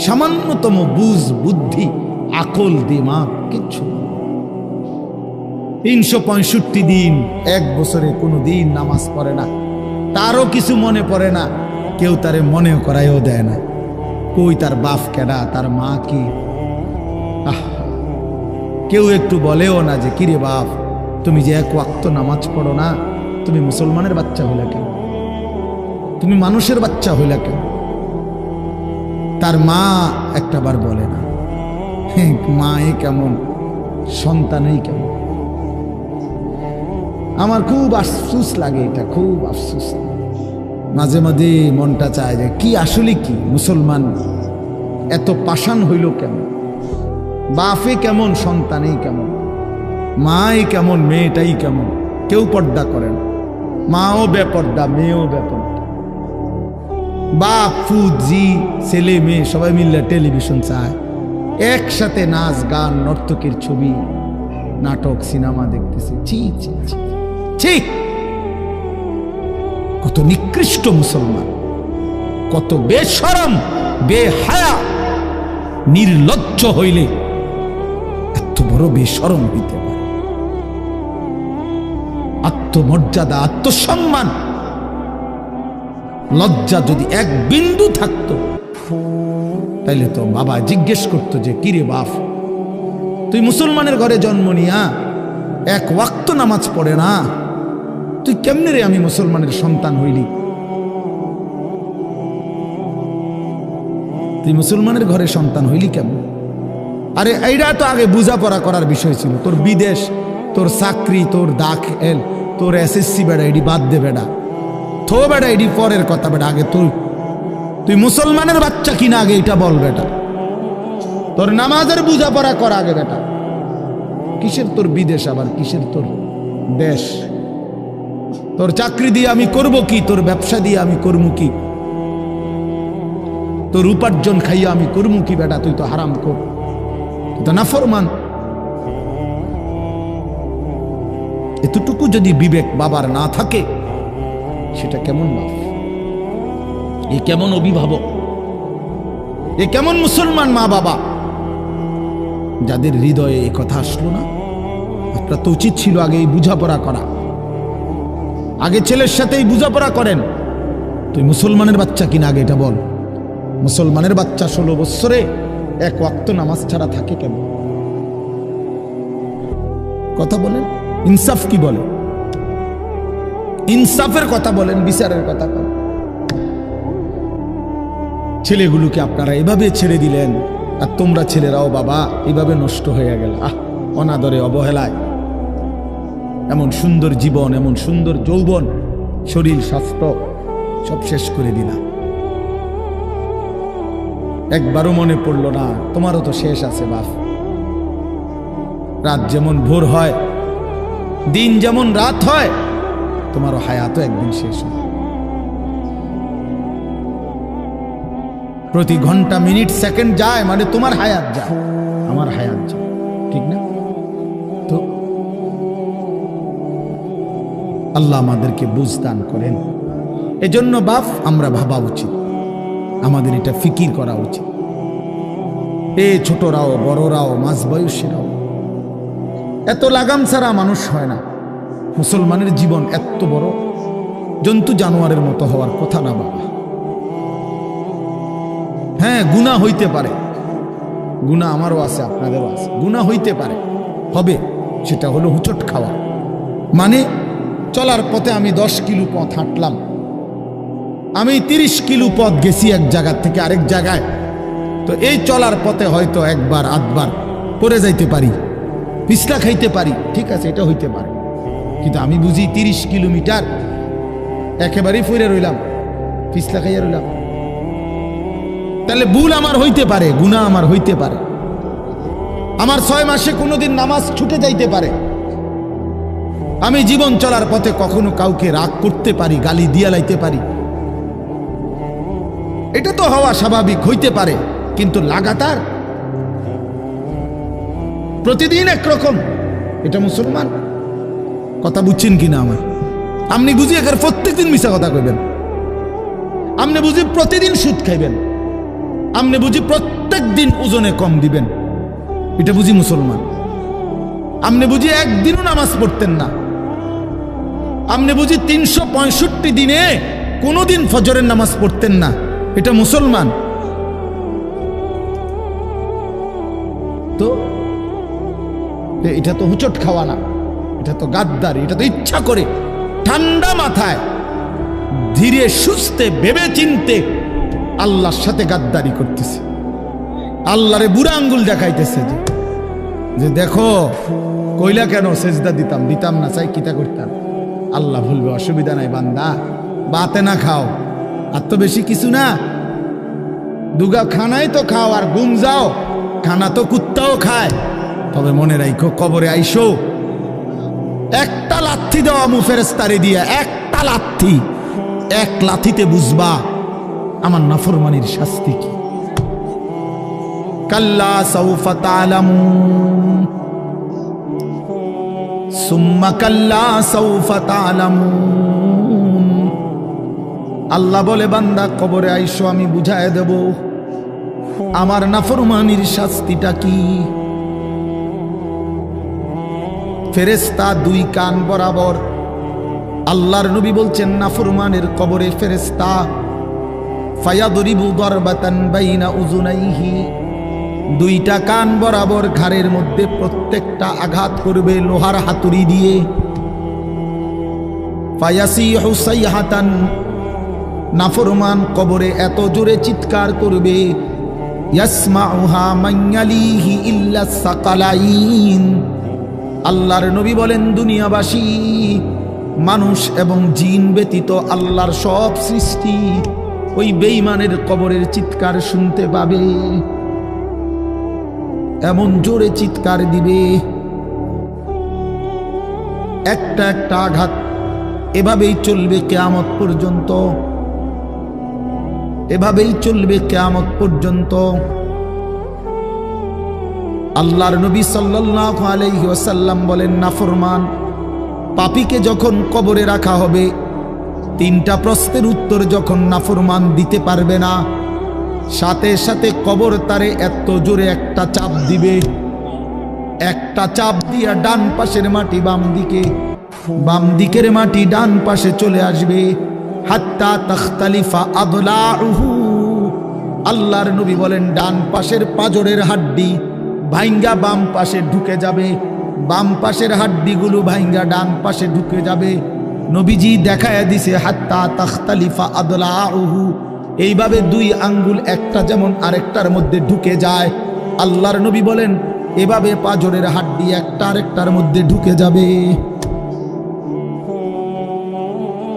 Speaker 1: সামান্যতম বুঝ বুদ্ধি আকল দিমাগ কিচ্ছু। 365 দিন, এক বছরে কোনো দিন নামাজ পড়ে না, তারও কিছু মনে পড়ে না, কেউ তারে মনে করাইও দেয় না। কই তার বাপ কেডা, তার মা কি, কেউ একটু বলেও না যে কিরে বাপ তুমি যে এক ওয়াক্ত নামাজ পড়ো না, তুমি মুসলমানের বাচ্চা হইলা কেন, তুমি মানুষের বাচ্চা হইলা কেন। তার মা একটা বার বলে না, মা এ কেমন, সন্তানই কেমন। আমার খুব আফসোস লাগে, এটা খুব আফসোস। মাঝে মাঝে মনটা চায় যে কি আসলে কি মুসলমান এত পাষাণ হইল কেমন? বাপে কেমন, সন্তানেই কেমন, মাই কেমন, মেয়েটাই কেমন। কেউ পর্দা করেন, মাও বেপর্দা, মেয়েও বেপর্দা। বাপ ফুজি ছেলে মেয়ে সবাই মিলে টেলিভিশন চায়, একসাথে নাচ গান নর্তকীর ছবি নাটক সিনেমা দেখতেছে। ছি ছি ছি ছি, কত নিকৃষ্ট মুসলমান, কত বেশরম বেহায়া নির্লজ্জ হইলে এত বড় বেশরম হইতে পারে? আত্মমর্যাদা, আত্মসম্মান, লজ্জা যদি এক বিন্দু থাকতো তাইলে তো বাবা জিজ্ঞেস করতো যে কিরে বাপ, তুই মুসলমানের ঘরে জন্ম নিয়া এক ওয়াক্ত নামাজ পড়ে না, তুই কেমনে রে আমি মুসলমানের সন্তান হইলি? তুই মুসলমানের ঘরে সন্তান হইলি কেমন? আরে এইটা তো আগে বোঝাপড়া করার বিষয় ছিল। তোর বিদেশ, তোর চাকরি, তোর দাখিল, তোর এসএসসি বেড়া এডি বাদ দে বেড়া, থো বেড়া এডি পরের কথা বেড়া। আগে তুই মুসলমানের বাচ্চা কিনা আগে এটা বল বেটা। তোর নামাজের বোঝাপড়া কর আগে বেটা। কিসের তোর বিদেশ, আবার কিসের তোর দেশ? তোর চাকরি দিয়ে আমি করব কি? তোর ব্যবসা দিয়ে আমি করবো কি? তোর উপার্জন খাইয়া আমি করবো কি বেটা? তুই তো হারাম কর, তুই তো নাফরমান। এতটুকু যদি বিবেক বাবার না থাকে, সেটা কেমন বাপ? এ কেমন অভিভাবক? এ কেমন মুসলমান মা বাবা যাদের হৃদয়ে এই কথা আসলো না? আপনার তো উচিত ছিল আগে এই বোঝাপড়া করা। আগে ছেলের সাথেই বোঝাপড়া করেন। তুই মুসলমানের বাচ্চা কিনা আগে এটা বল। মুসলমানের বাচ্চা 16 বছরে এক ওয়াক্ত নামাজ ছাড়া থাকে কেন? কথা বলেন, ইনসাফ কি বলে? ইনসাফের কথা বলেন, বিচারের কথা বলেন। ছেলেগুলোকে আপনারা এভাবে ছেড়ে দিলেন, আর তোমরা ছেলেরাও বাবা এভাবে নষ্ট হয়ে গেল। অনাদরে, অবহেলায় এমন সুন্দর জীবন, এমন সুন্দর যৌবন, শরীর স্বাস্থ্য সব শেষ করে দিলাম। একবারও মনে পড়লো না তোমারও তো শেষ আছে বাপ। রাত যেমন ভোর হয়, দিন যেমন রাত হয়, তোমারও হায়াতও একদিন শেষ হয়। প্রতি ঘন্টা, মিনিট, সেকেন্ড যায় মানে তোমার হায়াত যায়, আমার হায়াত যায়, ঠিক না? তো আল্লাহ আমাদেরকে বুঝ দান করেন। এজন্য বাপ আমরা ভাবা উচিত, আমাদের এটা ফিকির করা উচিত। ছোটরাও, বড়রাও, মাঝ বয়সীরাও, এত লাগাম ছাড়া মানুষ হয় না। মুসলমানের জীবন এত বড়, জন্তু জানোয়ারের মতো হওয়ার কথা না বাবা। হ্যাঁ, গুনাহ হইতে পারে, গুনাহ আমারও আছে, আপনাদেরও আছে, গুনাহ হইতে পারে, হবে। সেটা হলো হুচট খাওয়া। মানে চলার পথে আমি 10 কিলো পথ হাঁটলাম, আমি 30 কিলো পথ গেছি এক জায়গা থেকে আরেক জায়গায়। তো এই চলার পথে হয়তো একবার আধবার পড়ে যাইতে পারি, পিছলা খাইতে পারি, ঠিক আছে, এটা হইতে পারে। কিন্তু আমি বুঝি 30 কিলোমিটার একেবারেই ফিরে রইলাম, পিছলা খাইয়া রইলাম, তাহলে ভুল আমার হইতে পারে, গুনাহ আমার হইতে পারে। আমার 6 মাসে কোনোদিন নামাজ ছুটে যাইতে পারে। আমি জীবন চলার পথে কখনো কাউকে রাগ করতে পারি, গালি দিয়া লাইতে পারি, এটা তো হওয়া স্বাভাবিক, হইতে পারে। কিন্তু লাগাতার প্রতিদিন একরকম, এটা মুসলমান? কথা বুঝছেন কিনা আমার? আপনি বুঝি এখানে প্রত্যেকদিন মিশা কথা কইবেন, আপনি বুঝি প্রতিদিন সুদ খাইবেন, আপনি বুঝি প্রত্যেক দিন ওজনে কম দিবেন, এটা বুঝি মুসলমান? আপনি বুঝি একদিনও নামাজ পড়তেন না, আপনি বুঝি 365 দিনে কোনোদিন ফজরের নামাজ পড়তেন না, এটা মুসলমান? তো এটা তো হুচট খাওয়া না, এটা তো গাদ্দারি, এটা তো ইচ্ছা করে ঠান্ডা মাথায় ধীরে সুস্থে ভেবে চিনতে আল্লাহর সাথে গাদ্দারি করতেছে, আল্লাহরে বুড়া আঙ্গুল দেখাইতেছে যে দেখো কইলা কেন সেজদা দিতাম না, চাই কিতা করতাম, আল্লাহ বলবে অসুবিধা নাই বান্দা, বাতে না খাও, আর তো বেশি কিছু না, দুগা খানাই তো খাও আর ঘুম যাও, খানা তো কুত্তাও খায়। তবে মনে রাখো কবরে আইসো একটা লাথি দেওয়া ফেরেশতারে দিয়া, একটা লাথি, এক লাথিতে বুঝবা আমার নাফরমানির শাস্তি কি। কাল্লা সাউফা তা'লামুন সুম্মা কাল্লা সাউফা তা'লামুন। আল্লাহ বলে বান্দা কবরে আইসো, আমি বুঝায় দেব আমার নাফরমানির শাস্তিটা কি। ফেরেশতা দুই কান বরাবর। আল্লাহর নবী বলছেন নাফরমানের কবরে ফেরেশতা ফায়াদরিবু দারবাতান বাইনা উযুনাইহি, দুইটা কান বরাবর ঘাড়ের মধ্যে প্রত্যেকটা আঘাত করবে লোহার হাতুড়ি দিয়ে। ফায়াসিহু সাইহাতান, নাফরমান কবরে এত জোরে চিৎকার করবে ইয়াসমাউহা মান ইয়ালিহি ইল্লা সাকালাইন। আল্লাহর নবী বলেন দুনিয়াবাসী মানুষ এবং জিন ব্যতীত আল্লাহর সব সৃষ্টি ওই বেঈমানের কবরের চিৎকার শুনতে পাবে, এমন জোরে চিৎকার দিবে। একটা একটা আঘাত এভাবেই চলবে কিয়ামত পর্যন্ত, এভাবেই চলবে কিয়ামত পর্যন্ত। আল্লাহর নবী সাল্লাল্লাহু আলাইহি ওয়াসাল্লাম বলেন নাফরমান পাপীকে যখন কবরে রাখা হবে, তিনটা প্রশ্নের উত্তর যখন নাফরমান দিতে পারবে না, সাথে সাথে কবর তারে এত জোরে একটা চাপ দিবে, একটা চাপ দিয়া ডান পাশের মাটি বাম দিকে, বাম দিকের মাটি ডান পাশে চলে আসবে। হাত্তা তাখতালিফা আদলাউহু, আল্লাহর নবী বলেন ডান পাশের পাঁজরের হাড্ডি ভাইঙ্গা বাম পাশে ঢুকে যাবে, বাম পাশের হাড্ডিগুলো ভাইঙ্গা ডান পাশে ঢুকে যাবে। নবীজি দেখায় দিছে হাত্তা তাখতালিফা আদলাউহু, এইভাবে দুই আঙ্গুল একটা যেমন আরেকটার মধ্যে ঢুকে যায়, আল্লাহর নবী বলেন এভাবে পাঁজরের হাড্ডি একটা আরেকটার মধ্যে ঢুকে যাবে।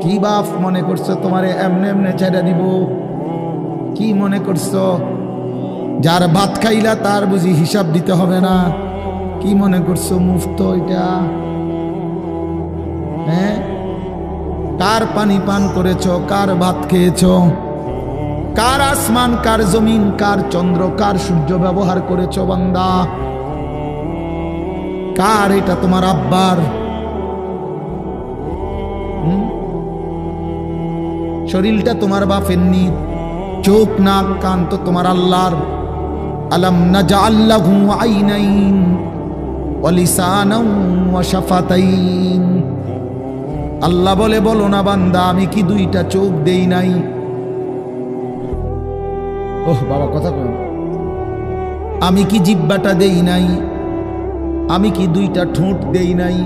Speaker 1: কি বাপ মনে করছো তোমারে এমনে এমনে ছেড়ে দিব? কি মনে করছো যার ভাত খাইলা তার বুঝি হিসাব দিতে হবে না? কি মনে করছো মুফত এটা? হ্যাঁ, কার পানি পান করেছো, কার ভাত খেয়েছো, কার আসমান, কার জমিন, কার চন্দ্র, কার সূর্য ব্যবহার করেছো বান্দা? কার এটা? তোমার আব্বার? শরীরটা তোমার বাপের নি, চোখ নাক কান তো তোমার আল্লাহর। আলাম নাজআল লাহু আইনাইন ওয়া লিসানান ওয়া শাফাতাইন। আল্লাহ বলে বলো না বান্দা আমি কি দুইটা চোখ দেই নাই? ওহ বাবা কথা কই, আমি কি জিহ্বাটা দেই নাই? আমি কি দুইটা ঠোঁট দেই নাই?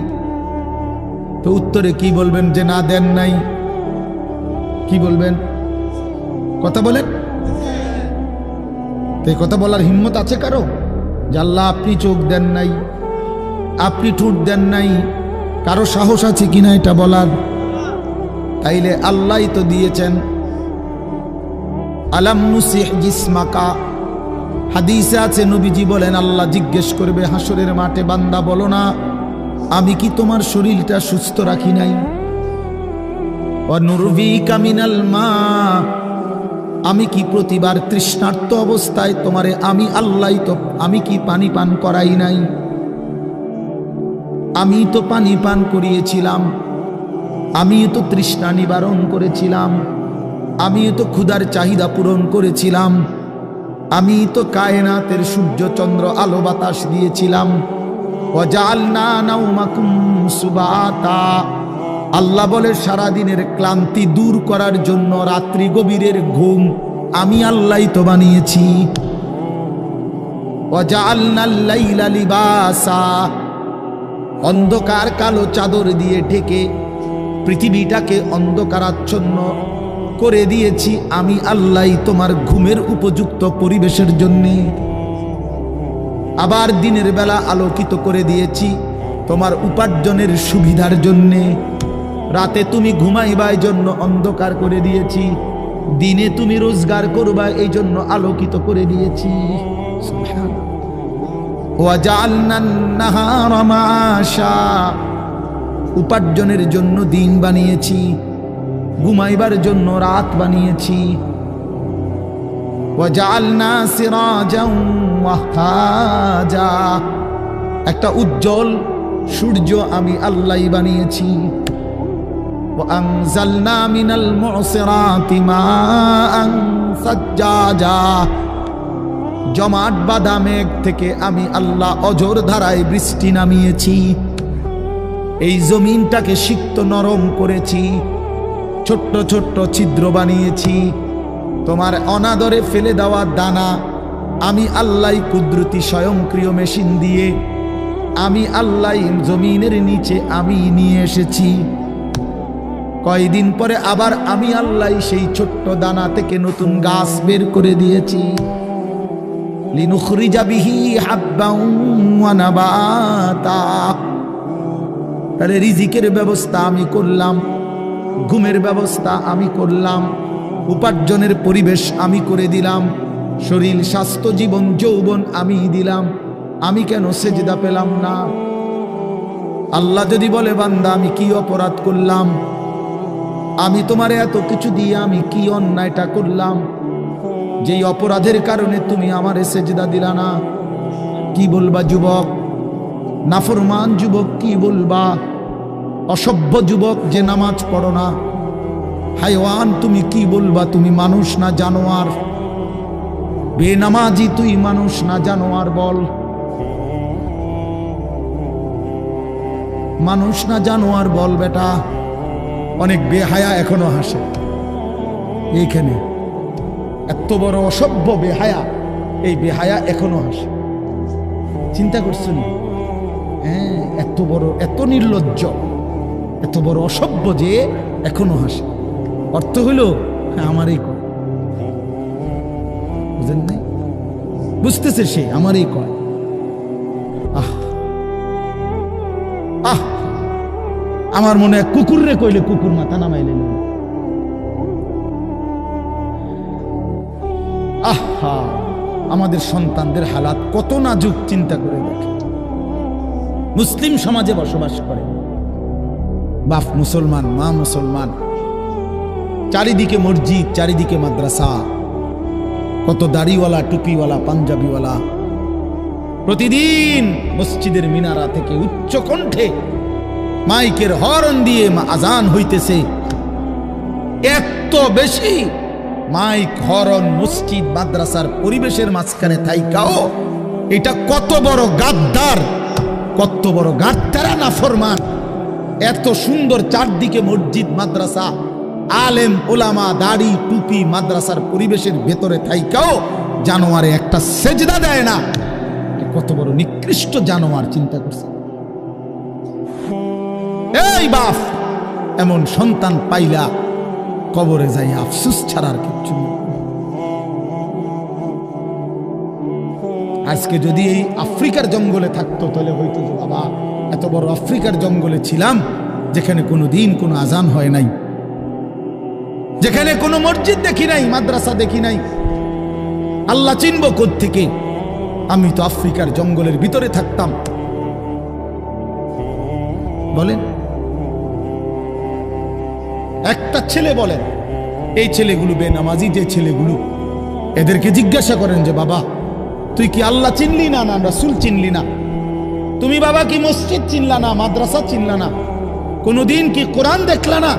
Speaker 1: তো উত্তরে কি বলবেন যে না দেন নাই? কি বলবেন? কথা বলেন। এই কথা বলার হিম্মত আছে কারো যে আল্লাহ আপনি চোখ দেন নাই, আপনি ঠোঁট দেন নাই? কারো সাহস আছে কিনা এটা বলার? তাইলে আল্লাহই তো দিয়েছেন। আলাম নুসিহ জিসমাকা, হাদিসে আছে নবীজি বলেন আল্লাহ জিজ্ঞেস করবে হাসরের মাঠে বান্দা বলো না আমি কি তোমার শরীরটা সুস্থ রাখি নাই? ওয়া নুরভিকা মিনাল মা, আমি কি প্রতিবার তৃষ্ণার্ত অবস্থায় তোমারে আমি আল্লাহ তো আমি কি পানি পান করাই নাই? আমি তো পানি পান করিয়েছিলাম, আমি তো তৃষ্ণা নিবারণ করেছিলাম, আমি তো ক্ষুধার চাহিদা পূরণ করেছিলাম, আমি তো কায়নাতের সূর্য চন্দ্র আলো বাতাস দিয়েছিলাম। ওয়াজআলনা নাওমাকুম সুবাতা, আল্লাহ বলে সারাদিনের ক্লান্তি দূর করার জন্য রাত্রি গভীরের ঘুম আমি আল্লাহই তো বানিয়েছি। ওয়াজআলনাল লাইলা লিবাসা, অন্ধকার কালো চাদর দিয়ে ঢেকে পৃথিবীটাকে অন্ধকারাচ্ছন্ন করে দিয়েছি আমি আল্লাহই তোমার ঘুমের উপযুক্ত পরিবেশের জন্যে। আবার দিনের বেলা আলোকিত করে দিয়েছি তোমার উপার্জনের সুবিধার জন্যে। রাতে তুমি ঘুমাইবার জন্য অন্ধকার করে দিয়েছি। দিনে তুমি রোজগার করবা এই জন্য আলোকিত করে দিয়েছি। সুবহানাল্লাহ। ওয়াজআলনান নাহারা মাআশা, উপার্জনের জন্য দিন বানিয়েছি, ঘুমাইবার জন্য রাত বানিয়েছি। ওয়াজআলনা সিরাজান ওয়াহাজা, একটা উজ্জ্বল সূর্য আমি আল্লাহই বানিয়েছি। وأنزلنا من المعصرات ماء ثجاجا, জমাট বাঁধা মেঘ থেকে আমি আল্লাহ অঝোর ধারায় বৃষ্টি নামিয়েছি। এই জমিনটাকে সিক্ত নরম করেছি, ছোট্ট ছোট্ট ছিদ্র বানিয়েছি। তোমার অনাদরে ফেলে দেওয়া দানা আমি আল্লাহ কুদরতি স্বয়ংক্রিয় মেশিন দিয়ে আমি আল্লাহ জমিনের নিচে আমি নিয়ে এসেছি। কয়দিন পরে আবার আমি আল্লাহ সেই ছোট্ট দানা থেকে নতুন গাছ বের করে দিয়েছি। লিনুখরিজা বিহি হাব্বান ওয়া নাবাতা, তাহলে রিজিকের ব্যবস্থা আমি করলাম, ঘুমের ব্যবস্থা আমি করলাম, উপার্জনের পরিবেশ আমি করে দিলাম, শরীর স্বাস্থ্য জীবন যৌবন আমি দিলাম। আমি কেন সেজদা পেলাম না? আল্লাহ যদি বলে বান্দা আমি কি অপরাধ করলাম, আমি তোমারে এত কিছু দিয়ে আমি কি অন্যায়টা করলাম যেই অপরাধের কারণে তুমি আমারে সেজদা দিলা না? কি বলবা যুবক? নাফরমান যুবক কি বলবা? অসভ্য যুবক যে নামাজ পড়ো না, হাইওয়ান তুমি কি বলবা? তুমি মানুষ না জানোয়ার? বেনামাজি তুই মানুষ না জানোয়ার? বল, মানুষ না জানোয়ার বল বেটা। অনেক বেহায়া এখনো হাসে এইখানে, এত বড় অসভ্য বেহায়া, এই বেহায়া এখনো হাসে। চিন্তা করছো নি? হ্যাঁ, এত বড়, এত নির্লজ্জ, এত বড় অসভ্য যে এখনো হাসে। অর্থ হইল আমারই কয়, বুঝেন নাই? বুঝতেছে সে আমারই কয়। আহ আহ, আমার মনে হয় কুকুর রে কইলে কুকুর মাথা নামাইলে। আহা, আমাদের সন্তানদের হালাত কত নাজুক, চিন্তা করে দেখে। মুসলিম সমাজে বসবাস করে, বাপ মুসলমান, মা মুসলমান, চারিদিকে মসজিদ, চারিদিকে মাদ্রাসা, কত দাড়িওয়ালা, টুপিওয়ালা, পাঞ্জাবিওয়ালা। প্রতিদিন মসজিদের মিনারা থেকে উচ্চ কণ্ঠে মাইকের হর্ন দিয়ে আজান হইতেছে। এত বেশি মাইক, হর্ন, মসজিদ, মাদ্রাসার পরিবেশের মাঝখানে থাইকাও এটা কত বড় গাদ্দার, কত বড় গাদ্দারা নাফরমান। এত সুন্দর চারদিকে মসজিদ, মাদ্রাসা, আলেম ওলামা, দাড়ি, টুপি, মাদ্রাসার পরিবেশের ভেতরে থাইকাও জানোয়ারে একটা সেজদা দেয় না। কত বড় নিকৃষ্ট জানোয়ার, চিন্তা করছে। এই বাপ, এমন সন্তান পাইলা কবরে যাই আফসোস ছাড়ার কিচ্ছু নেই। আজকে যদি এই আফ্রিকার জঙ্গলে থাকতো তাহলে হয়তো যে বাবা এত বড় আফ্রিকার জঙ্গলে ছিলাম যেখানে কোনো দিন কোনো আজান হয় নাই, যেখানে কোনো মসজিদ দেখি নাই, মাদ্রাসা দেখি নাই, আল্লাহ চিনব কোত্থেকে? আমি তো আফ্রিকার জঙ্গলের ভিতরে থাকতাম। বলেন, একটা ছেলে বলেন, এই ছেলেগুলো বেনামাজি যে ছেলেগুলো, এদেরকে জিজ্ঞাসা করেন যে বাবা তুই কি আল্লাহ চিনলি না, না রাসূল চিনলি না? তুমি বাবা কি মসজিদ চিনলা না, মাদ্রাসা চিনলা না? কোনোদিন কি কোরআন দেখলা না?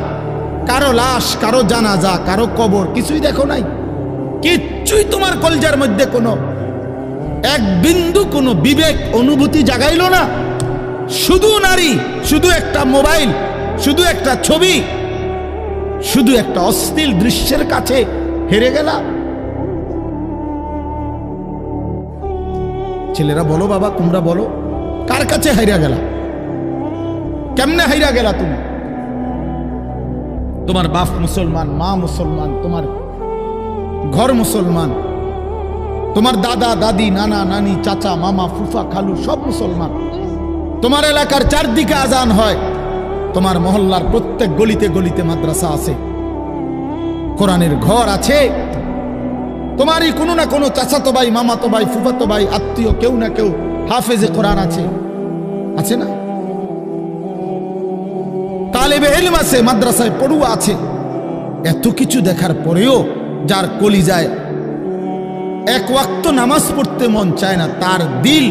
Speaker 1: কারো লাশ, কারো জানাজা, কারো কবর কিছুই দেখো নাই? কিচ্ছুই তোমার কলজার মধ্যে কোনো এক বিন্দু কোনো বিবেক অনুভূতি জাগাইলো না? শুধু নারী, শুধু একটা মোবাইল, শুধু একটা ছবি, শুধু একটা অশ্লীল দৃশ্যের কাছে হেরে গেলা। ছেলেরা বলো বাবা, তোমরা বলো, কার কাছে হাইরা গেলা? কেমনে হাইরা গেলা তুমি? তোমার বাপ মুসলমান, মা মুসলমান, তোমার ঘর মুসলমান, তোমার দাদা দাদি, নানা নানি, চাচা মামা, ফুফা খালু সব মুসলমান। তোমার এলাকার চারদিকে আজান হয়, তোমার মহল্লার প্রত্যেক গলিতে গলিতে মাদ্রাসা আছে। কোরআনের ঘর আছে, তোমারই কোনো না কোনো চাচাতো ভাই, মামাতো ভাই, ফুফাতো ভাই, আত্মীয় কেউ না কেউ হাফেজে কোরআন আছে, আছে না? তালেবে ইলম আছে, মাদ্রাসায় পড়ুয়া আছে। এত কিছু দেখার পরেও যার কলিজায় এক ওয়াক্ত নামাজ পড়তে মন চায় না, তার দিল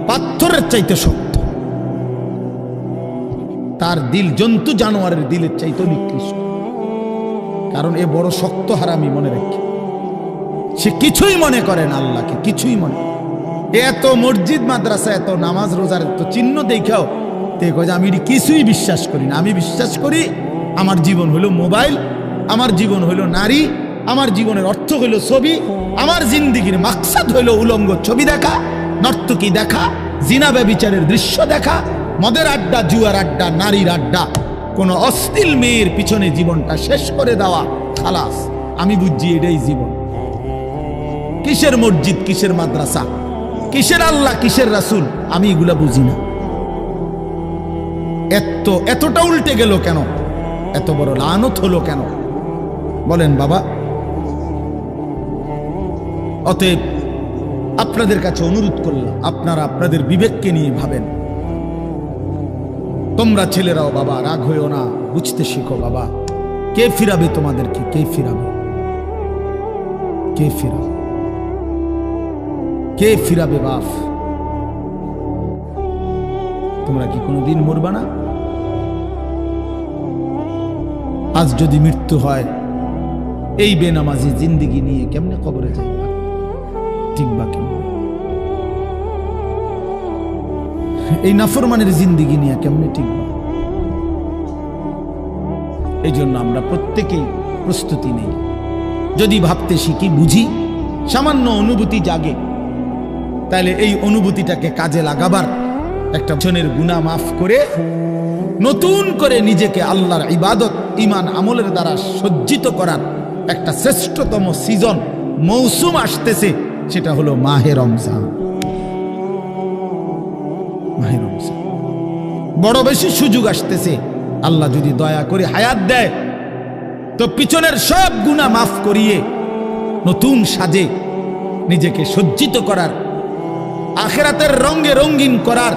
Speaker 1: পাথরের চাইতে শক্ত, তার দিল জন্তু জানোয়ারের দিলের চাইতে নিকৃষ্ট। কারণ এ বড় শক্ত হারামি, মনে রাখি। সে কিছুই মনে করে না আল্লাহকে, কিছুই মনে। এত মসজিদ মাদ্রাসা, এত নামাজ রোজার এত চিহ্ন দেখাও আমি কিছুই বিশ্বাস করি না। আমি বিশ্বাস করি আমার জীবন হলো মোবাইল, আমার জীবন হলো নারী, আমার জীবনের অর্থ হলো ছবি, আমার জিন্দিগির মাকসাদ হলো উলঙ্গ ছবি দেখা, নর্তকী দেখা, জিনা ব্যভিচারের দৃশ্য দেখা, মদের আড্ডা, জুয়ার আড্ডা, নারীর আড্ডা, কোন অশ্লীল মেয়ের পিছনে জীবনটা শেষ করে দেওয়া। খালাস, আমি বুঝছি এটাই জীবন। কিসের মসজিদ, কিসের মাদ্রাসা, কিসের আল্লাহ, কিসের রাসূল, আমি এগুলা বুঝি না। এতটা উল্টে গেল কেন? এত বড় লানত হলো কেন বলেন বাবা? অতএব আপনাদের কাছে অনুরোধ করলাম, আপনারা আপনাদের বিবেককে নিয়ে ভাবেন। তোমরা ছেলেরাও বাবা রাগ হইও না, বুঝতে শিখো বাবা। কে ফিরাবে তোমাদেরকে? কে ফিরাবে? কে ফিরাবে? কে ফিরাবে বাপ? তোমরা কি কোনোদিন মরবা না? আজ যদি মৃত্যু হয়, এই বেনামাজি জিন্দিগি নিয়ে কেমনে কবরে যাইবা? টিকবা কেমনে? এই নাফরমানের জিন্দিগি নিয়ে কেমনে টিকবা? এই জন্য আমরা প্রত্যেকেই প্রস্তুতি নেই। যদি ভাবতে শিখি, বুঝি, সামান্য অনুভূতি জাগে, তাহলে এই অনুভূতিটাকে কাজে লাগাবার, একটা জনের গুনাহ মাফ করে নতুন করে নিজেকে আল্লাহর ইবাদত, ঈমান, আমলের দ্বারা সজ্জিত করার একটা শ্রেষ্ঠতম সিজন, মৌসুম আসতেছে। সেটা হলো মাহে রমজান। মাহে রমজান বড় বেশি সুযোগ আসতেছে। আল্লাহ যদি দয়া করে হায়াত দেয়, তো পিছনের সব গুনাহ মাফ করিয়ে নতুন সাজে নিজেকে সজ্জিত করার, আখিরাতের রঙে রঙিন করার,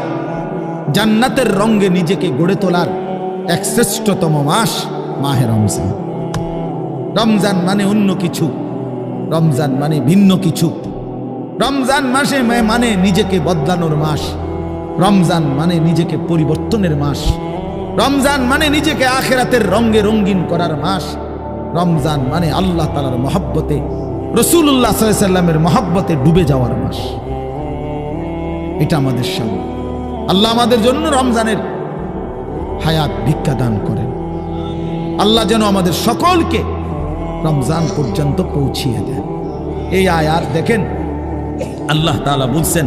Speaker 1: জান্নাতের রঙে নিজেকে গড়ে তোলার এক শ্রেষ্ঠতম মাস মাহে রমজান। রমজান মানে অন্য কিছু, রমজান মানে ভিন্ন কিছু। রমজান মাসে মানে নিজেকে বদলানোর মাস, রমজান মানে নিজেকে পরিবর্তনের মাস, রমজান মানে নিজেকে আখিরাতের রঙে রঙিন করার মাস, রমজান মানে আল্লাহ তাআলার মহব্বতে, রাসূলুল্লাহ সাল্লাল্লাহু আলাইহি ওয়াসাল্লামের মহব্বতে ডুবে যাওয়ার মাস। এটা আমাদের সামনে। আল্লাহ আমাদের জন্য রমজানের হায়াত ভিক্ষা দান করেন। আল্লাহ যেন আমাদের সকলকে রমজান পর্যন্ত পৌঁছিয়ে দেন। এই আয়াত দেখেন, আল্লাহ তাআলা বলছেন,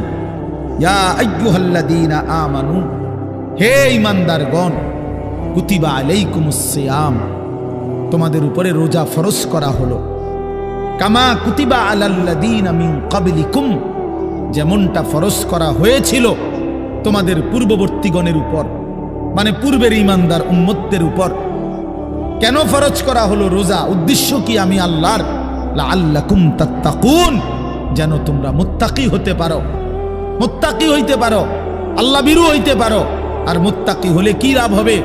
Speaker 1: ইয়া আইয়ুহাল্লাযীনা আমানু, হে ঈমানদারগণ, কুতিবা আলাইকুমুস সিয়াম, তোমাদের উপরে রোজা ফরজ করা হলো, কামা কুতিবা আলাল্লাযীনা মিন ক্বাবলিকুম, যেমনটা ফরজ করা হয়েছিল তোমাদের পূর্ববর্তীগণের উপর, মানে পূর্বের ঈমানদার উম্মতদের উপর। কেন ফরজ করা হলো রোজা? উদ্দেশ্য কি? আমি আল্লাহর, লাআল্লাকুম তাত্তাকুন, যেন তোমরা মুত্তাকি হতে পারো, মুত্তাকি হইতে পারো, আল্লাহ ভীরু হইতে পারো। আর মুত্তাকি হলে কি লাভ হবে?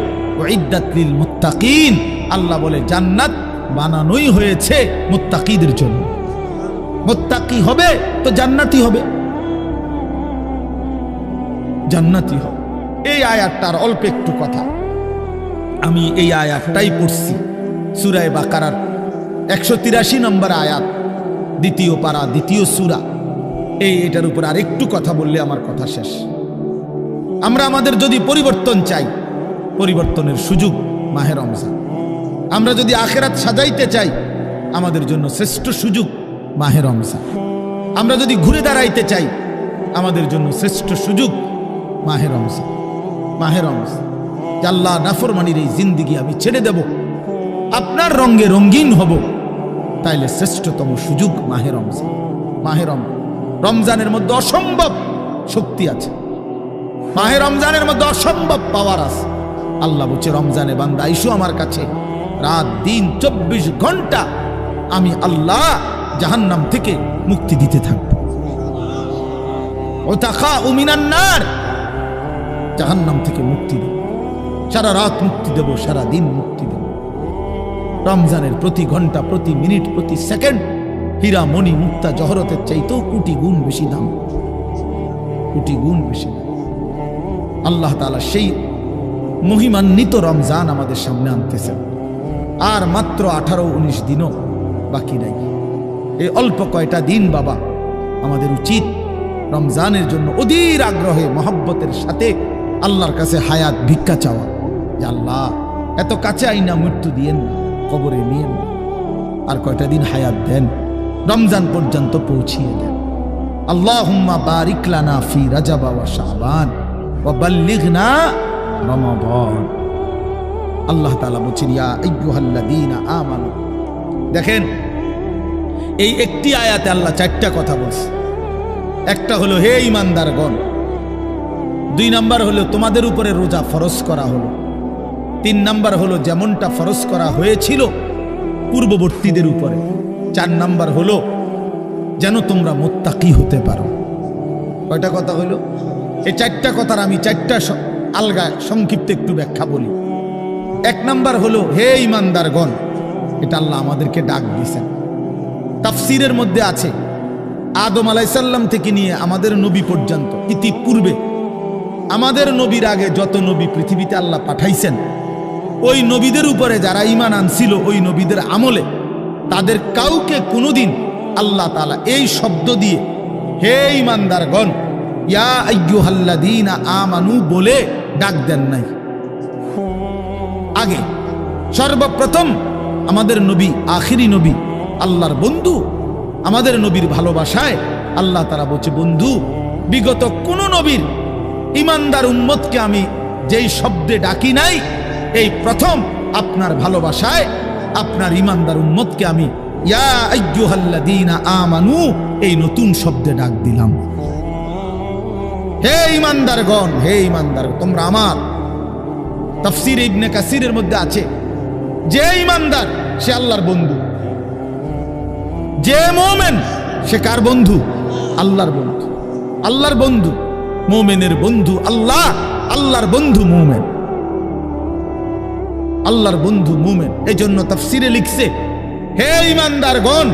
Speaker 1: উইদ্দাত লিল মুত্তাকিন, আল্লাহ বলে জান্নাত বানানোই হয়েছে মুত্তাকিদের জন্য। মুত্তাকি হবে তো জান্নাতি হবে, জান্নাতি হবে। এই আয়াতটার অল্প একটু কথা, আমি এই আয়াতটাই পড়ছি সূরা বাকারার 183 নম্বর আয়াত, দ্বিতীয় পারা, দ্বিতীয় সূরা। এটার উপর আর একটু কথা বললে আমার কথা শেষ। আমরা আমাদের যদি পরিবর্তন চাই, পরিবর্তনের সুযোগ মাহে রমজান। আমরা যদি আখিরাত সাজাইতে চাই, আমাদের জন্য শ্রেষ্ঠ সুযোগ মাহে রমজান। আমরা যদি ঘুরে দাঁড়াইতে চাই, আমাদের জন্য শ্রেষ্ঠ সুযোগ মাহে রমজান। মাহে রমজান, আল্লাহ নাফরমানির এই জিন্দিগি আমি ছেড়ে দেব, আপনার রঙে রঙিন হব, তাইলে শ্রেষ্ঠতম সুযোগ মাহে রমজান। মাহে রমজানের মধ্যে অসম্ভব শক্তি আছে, মাহে রমজানের মধ্যে অসম্ভব পাওয়ার আছে। আল্লাহ বলছে, রমজানে বান্দা আইসো আমার কাছে, রাত দিন 24 ঘন্টা আমি আল্লাহ জাহান্নাম থেকে মুক্তি দিতে থাকব। ওয়াতাখাউ মিনান নার, জাহান্নাম থেকে মুক্তি দেব, সারা রাত মুক্তি দেব, সারা দিন মুক্তি দেব। রমজানের প্রতি ঘন্টা, প্রতি মিনিট, প্রতি সেকেন্ড হীরা মণি মুক্তা জহরতের চাইতেও কোটি গুণ বেশি দাম, কোটি গুণ বেশি দাম। আল্লাহ তাআলা সেই মহিমান্বিত রমজান আমাদের সামনে আনতেছেন। আর মাত্র 18-19 দিনও বাকি নাই। এই অল্প কয়টা দিন বাবা, আমাদের উচিত রমজানের জন্য অধীর আগ্রহে মহব্বতের সাথে আল্লাহর কাছে হায়াত ভিক্ষা চাওয়া, যে আল্লাহ এত কাছে আইনা মৃত্যু দিয়েন না, কবরে নিয়েন না, আর কয়টা দিন হায়াত দেন, রমজান পর্যন্ত পৌঁছিয়ে দেন। আল্লাহুম্মা বারিক লানা ফি রাজাব ওয়া শাবান ওয়া বাল্লিগনা রমাদান। আল্লাহ তাআলা বলেন, ইয়া আইয়ুহাল্লাযীনা আমানু। দেখেন এই একটি আয়াতে আল্লাহ 4টা কথা বলছে। একটা হলো হে ঈমানদারগণ, 2 নাম্বার হলো তোমাদের উপরে রোজা ফরজ করা হলো, 3 নাম্বার হলো যেমনটা ফরজ করা হয়েছিল পূর্ববর্তীদের উপরে, 4 নাম্বার হলো যেন তোমরা মুত্তাকি হতে পারো। কয়টা কথা হলো? এই 4টা কথার আমি 4টা আলগা সংক্ষিপ্ত একটু ব্যাখ্যা বলি। 1 নাম্বার হলো হে ঈমানদারগণ, এটা আল্লাহ আমাদেরকে ডাক দিয়েছেন। তাফসীরের মধ্যে আছে আদম আলাইহিস সালাম থেকে নিয়ে আমাদের নবী পর্যন্ত, ইতিপূর্বে আমাদের নবীর আগে যত নবী পৃথিবীতে আল্লাহ পাঠাইছেন, ওই নবীদের উপরে যারা ঈমান আনছিল, ওই নবীদের আমলে তাদের কাউকে কোনোদিন আল্লাহ তাআলা এই শব্দ দিয়ে হে ঈমানদারগণ, ইয়া আইয়ুহাল্লাযীনা আমানু বলে ডাক দেন নাই। আগে সর্বপ্রথম আমাদের নবী, আখিরি নবী, আল্লাহর বন্ধু, আমাদের নবীর ভালোবাসায় আল্লাহ তাআলা বলছে, বন্ধু বিগত কোন নবীর ঈমানদার উম্মতকে আমি যেই শব্দে ডাকি নাই, এই প্রথম আপনার ভালোবাসায় আপনার ঈমানদার উম্মতকে আমি ইয়া আইয়ুহাল্লাযীনা আমানু এই নতুন শব্দে ডাক দিলাম। হে ঈমানদারগণ, হে ঈমানদার তোমরা আমার। তাফসীর ইবনে কাসিরের মধ্যে আছে, যে ঈমানদার সে আল্লাহর বন্ধু, যে মুমিন সে কার বন্ধু? আল্লাহর বন্ধু। আল্লাহর বন্ধু, মুমিনের বন্ধু আল্লাহ, আল্লাহর বন্ধু মুমিন, আল্লাহর বন্ধু মুমিন। এই জন্য তাফসীরে লিখছে হে ঈমানদারগণ,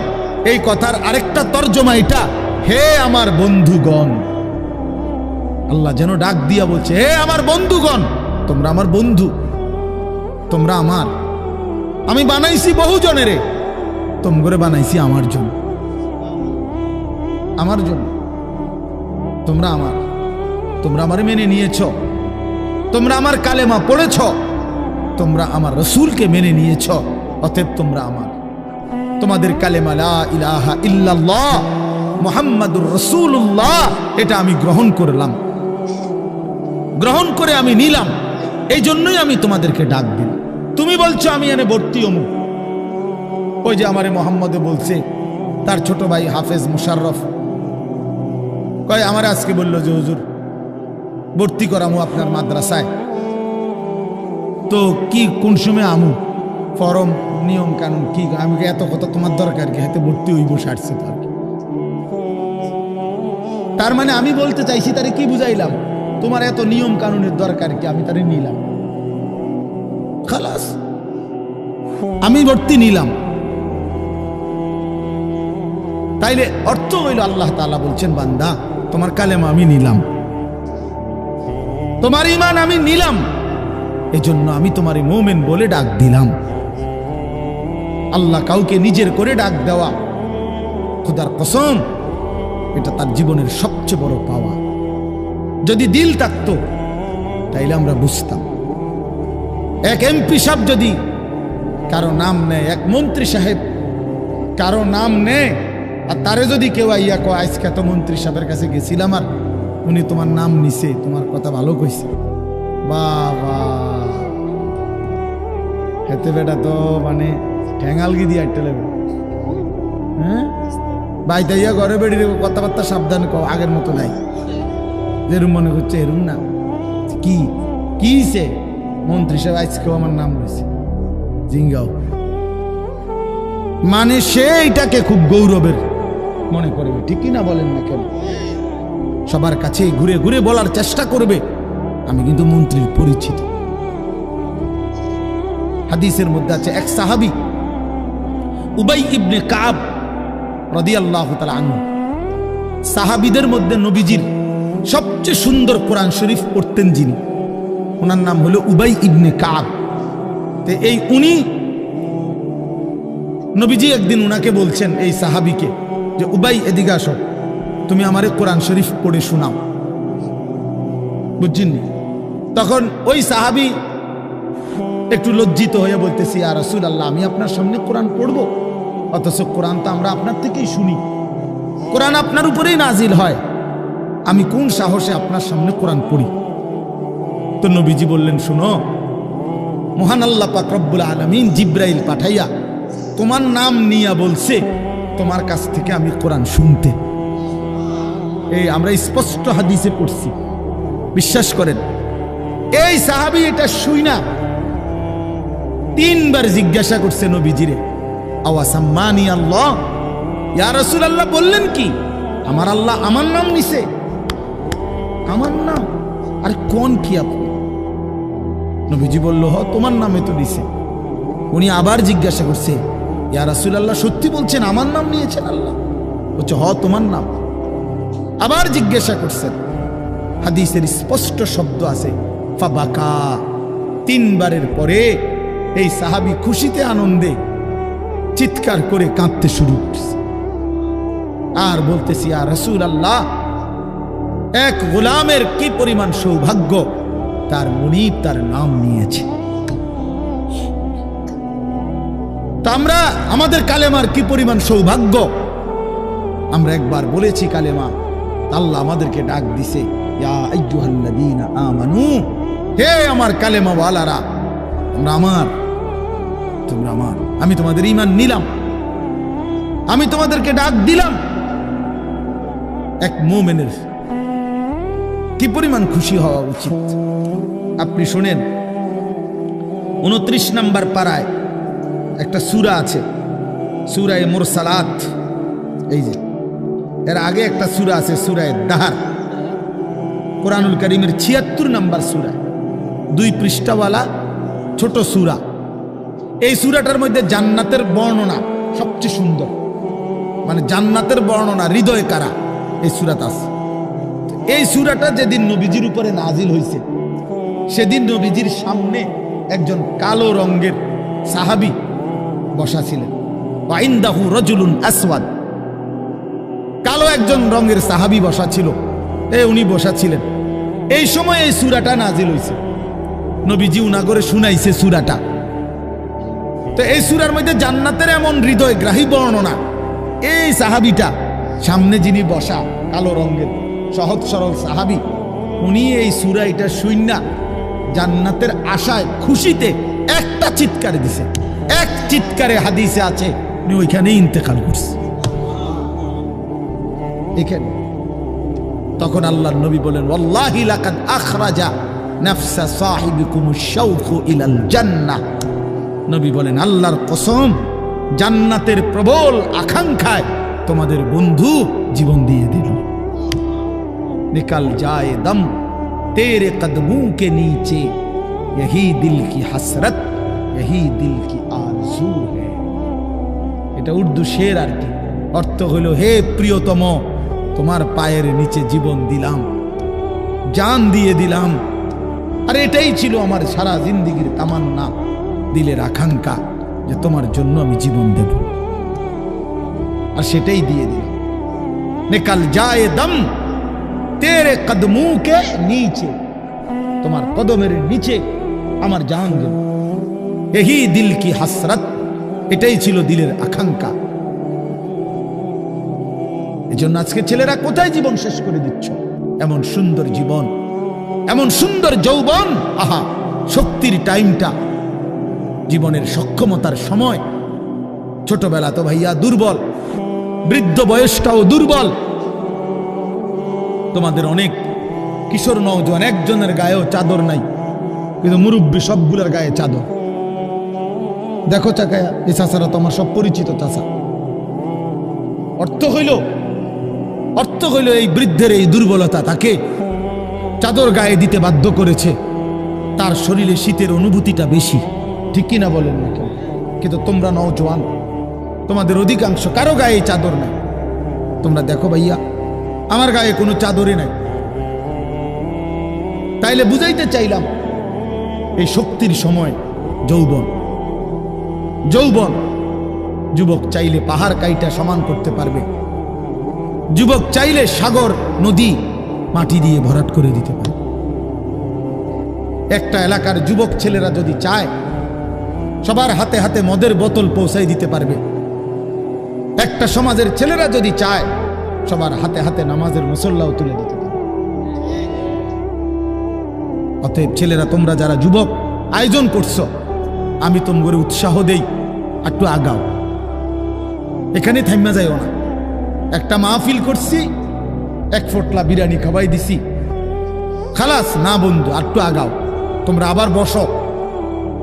Speaker 1: এই কথার আরেকটা তর্জমা এটা, হে আমার বন্ধুগণ। আল্লাহ যেন ডাক দিয়া বলছে, হে আমার বন্ধুগণ, তোমরা আমার বন্ধু, তোমরা আমার। আমি বানাইছি বহু জনেরে, তোমরা বানাইছি আমার জন্য, আমার জন্য। তোমরা আমার, তোমরা আমারে মেনে নিয়েছ, তোমরা আমার কালেমা পড়েছ, তোমরা আমার রাসূলকে মেনে নিয়েছ, অতএব তোমরা আমার। তোমাদের কালেমা লা ইলাহা ইল্লাল্লাহ মুহাম্মাদুর রাসূলুল্লাহ, এটা আমি গ্রহণ করলাম, গ্রহণ করে আমি নিলাম, এই জন্যই আমি তোমাদেরকে ডাক দিই। তুমি বলছো আমি এনে ভর্তি অমুক, ওই যে আমারে মোহাম্মদে বলছে তার ছোট ভাই হাফেজ মুশাররফ, কয় আমার আজকে বললো যে হুজুর ভর্তি করামু আপনার মাদ্রাসায়, তো কি কোন সময় আমু, ফরম নিয়ম কানুন কি? আমি এত কথা তোমার দরকার কি, হাতে ভর্তি হইব সারছে তো আর কি। তার মানে আমি বলতে চাইছি তারে কি বুঝাইলাম, তোমার এত নিয়ম কানুনের দরকার কি, আমি তারে নিলাম, খালাস আমি ভর্তি নিলাম। তাইলে অর্থ হইল আল্লাহ তাআলা বলছেন, বান্দা তোমার কালেমা আমি নিলাম, তোমার ঈমান আমি নিলাম, এজন্য আমি তোমারে মুমিন বলে ডাক দিলাম। আল্লাহ কাউকে নিজের করে ডাক দেওয়া, খোদার কসম, এটা তার জীবনের সবচেয়ে বড় পাওয়া। যদি দিল থাকতো তাইলে আমরা বুঝতাম। এক এমপি সাহেব যদি কারো নাম নেয়, এক মন্ত্রী সাহেব কারো নাম নেয়, আর তারে যদি কেউ আইয়া কয় আজকে তো মন্ত্রী সাহেবের কাছে গেছিলাম আর উনি তোমার নাম নিছে, তোমার কথা ভালো কইছে, বাবা হেতে বেটা তো মানে ঠ্যাঙালগি দিয়ে আটটা লেবে। হ্যাঁ বাইতাইয়া ঘরে বেড়ি কথাবার্তা সাবধান কও, আগের মতো নাই, যেরুম মনে করছে এরুম না। কি কিছে মন্ত্রী সাহেব আজকেও আমার নাম রয়েছে, জিঙ্গাও মানে সে এটাকে খুব গৌরবের মনে করবে, ঠিক না বলেন না কেন? সবার কাছে ঘুরে ঘুরে বলার চেষ্টা করবে আমি কিন্তু মন্ত্রীর পরিচিত। হাদিসের মধ্যে আছে এক সাহাবী উবাই ইবনে কাব রাদিয়াল্লাহু তাআলা আনহু, সাহাবীদের মধ্যে নবীজির সবচেয়ে সুন্দর কোরআন শরীফ পড়তেন যিনি, ওনার নাম হলো উবাই ইবনে কাব। তো এই উনি নবীজি একদিন উনাকে বলছেন, এই সাহাবীকে, যে উবাই এদিকে আসো, তুমি আমারে কোরআন শরীফ পড়ে শোনাও। বুঝছেন? তখন ওই সাহাবী একটু লজ্জিত হয়ে বলতেছি, ইয়া রাসূলুল্লাহ, আমি আপনার সামনে কোরআন পড়বো? অথচ কোরআন তো আমরা আপনার থেকেই শুনি, কোরআন আপনার উপরেই নাজিল হয়, আমি কোন সাহসে আপনার সামনে কোরআন পড়ি? তো নবীজি বললেন, শুনো, মহান আল্লাহ পাক রব্বুল আলামিন জিব্রাইল পাঠাইয়া তোমার নাম নিয়া বলছে তোমার কাছ থেকে আমি কোরআন শুনতে। এই আমরা স্পষ্ট হাদিসে পড়ছি, বিশ্বাস করেন। এই সাহাবী এটা শুই না 3 বার জিজ্ঞাসা করছে নবীজিরে, আওয়াসাম্মানি আল্লাহ, ইয়া রাসূলুল্লাহ বললেন কি আমার আল্লাহ আমার নাম নিছে? আমার নাম? আর কোন কি আপনি? নবীজি বলল, হ তোমার নামে তো নিছে। উনি আবার জিজ্ঞাসা করছে, ইয়া রাসূলুল্লাহ সত্যি বলছেন আমার নাম নিয়েছেন আল্লাহ? বলছে, হ তোমার নাম। আবার জিজ্ঞাসা করছেন, হাদিসের স্পষ্ট শব্দ আছে ফাবাকা। 3 বারের পরে এই সাহাবী খুশিতে আনন্দে চিৎকার করে কাঁদতে শুরু করছে আর বলতেছি, ইয়া রাসূলুল্লাহ, এক গোলামের কি পরিমাণ সৌভাগ্য, তার মুনিব তার নাম নিয়েছে। তা আমরা আমাদের কালেমার কি পরিমাণ সৌভাগ্য, আমরা একবার বলেছি কালেমা, আল্লাহ আমাদেরকে ডাক দিছে, ইয়া আইয়ুহাল্লাযীনা আমানু, হে আমার কালেমা ওয়ালারা, তোমরা আমার, তোমরা আমার, আমি তোমাদের ঈমান নিলাম, আমি তোমাদেরকে ডাক দিলাম। এক মুমিনের কি পরিমাণ খুশি হওয়া উচিত আপনি শুনেন। 29 নম্বর পারায় একটা সূরা আছে, সূরা মুরসালাত। এই যে এর আগে একটা সূরা আছে, সূরা দাহার, কোরআনুল কারীমের 76 নম্বর সূরা, 2 পৃষ্ঠাওয়ালা ছোট সূরা। এই সূরাটার মধ্যে জান্নাতের বর্ণনা সবচেয়ে সুন্দর, মানে জান্নাতের বর্ণনা হৃদয় কারা এই সূরাতে আছে। এই সূরাটা যেদিন নবীজির উপরে নাজিল হয়েছে, সেদিন নবীজির সামনে একজন কালো রঙের সাহাবী বসা ছিলেন। ওয়াইন্দাহু রাজুলুন আসওয়াদ, কালো একজন রঙের সাহাবী বসা ছিল, উনি বসা ছিলেন। এই সময় এই সূরাটা নাজিল হয়েছে, নবীজি উনাগরে শুনাইছে সূরাটা। তো এই সূরার মধ্যে জান্নাতের এমন হৃদয়গ্রাহী বর্ণনা। এই সাহাবীটা সামনে যিনি বসা কালো রঙের সহজ সরল সাহাবী, উনি এই সূরা এটা শুইনা জান্নাতের আশায় খুশিতে একটা চিৎকার দিছে, এক চিৎকারে হাদিসে আছে উনি ওইখানেই ইন্তেকাল করছে। এখানে তখন আল্লাহর নবী বলেন, ওয়াল্লাহি লাকাদ আখরাজা নাফসা সাহিবিকুমুশ শাওকু ইলাল জান্নাহ। নবী বলেন, আল্লাহর কসম, জান্নাতের প্রবল আকাঙ্ক্ষায় তোমাদের বন্ধু জীবন দিয়ে দিল। निकल जाए दम तेरे कदमों के नीचे, यही दिल की हसरत, यही दिल की आरज़ू है। এটা উর্দু শের আর কি, অর্থ হলো, হে প্রিয়তম, তোমার পায়ের নিচে জীবন দিলাম, জান দিয়ে দিলাম, আর এটাই ছিল আমার সারা জিন্দেগীর তামান্না, দিলের আকাঙ্ক্ষা, যে তোমার জন্য আমি জীবন দেব, আর সেটাই দিয়ে দিলাম। নিকল যায় দম তেরে কদমু কে নিচে, তোমার কদমের নিচে আমার জান গেল। यही दिल की हसरत, এটাই ছিল দিলের আকাঙ্ক্ষা। এজন্য আজকে ছেলেরা কোথায় জীবন শেষ করে দিচ্ছ? এমন সুন্দর জীবন, এমন সুন্দর যৌবন, আহা, শক্তির টাইমটা, জীবনের সক্ষমতার সময়। ছোটবেলা তো ভাইয়া দুর্বল, বৃদ্ধ বয়সটাও দুর্বল। তোমাদের অনেক কিশোর নওজোয়ান একজনের গায়েও চাদর নাই, কিন্তু মুরব্বী সবগুলোর গায়ে চাদর। দেখো চাকায়া, এই চাচারা তো আমার সব পরিচিত চাচা। অর্থ হইল এই বৃদ্ধের এই দুর্বলতা তাকে চাদর গায়ে দিতে বাধ্য করেছে। তার শরীরে শীতের অনুভূতিটা বেশি, ঠিক কিনা বলেন না কেন? কিন্তু তোমরা নওজোয়ান, তোমাদের অধিকাংশ কারো গায়ে চাদর নাই। তোমরা দেখো ভাইয়া, আমার গায়ে কোনো চাদরই নাই। তাইলে বুঝাইতে চাইলাম, এই শক্তির সময় যৌবন। যুবক চাইলে পাহাড় কাইটা সমান করতে পারবে। যুবক চাইলে সাগর নদী মাটি দিয়ে ভরাট করে দিতে পারে। একটা এলাকার যুবক ছেলেরা যদি চায়, সবার হাতে হাতে মদের বোতল পৌঁছাই দিতে পারবে। একটা সমাজের ছেলেরা যদি চায়, সবার হাতে হাতে নামাজের মুসল্লাও তুলে দিতে পারবে। অতএব ছেলেরা, তোমরা যারা যুবক আয়োজন করছো, আমি তোমাদের উৎসাহ দেই, একটু আগাও, এখানে থাইমা যাইও না। একটা মাহফিল করছি, এক ফোটলা বিরিয়ানি খাওয়াই দিছি, খালাস না বন্ধু, একটু আগাও। তোমরা আবার বসো,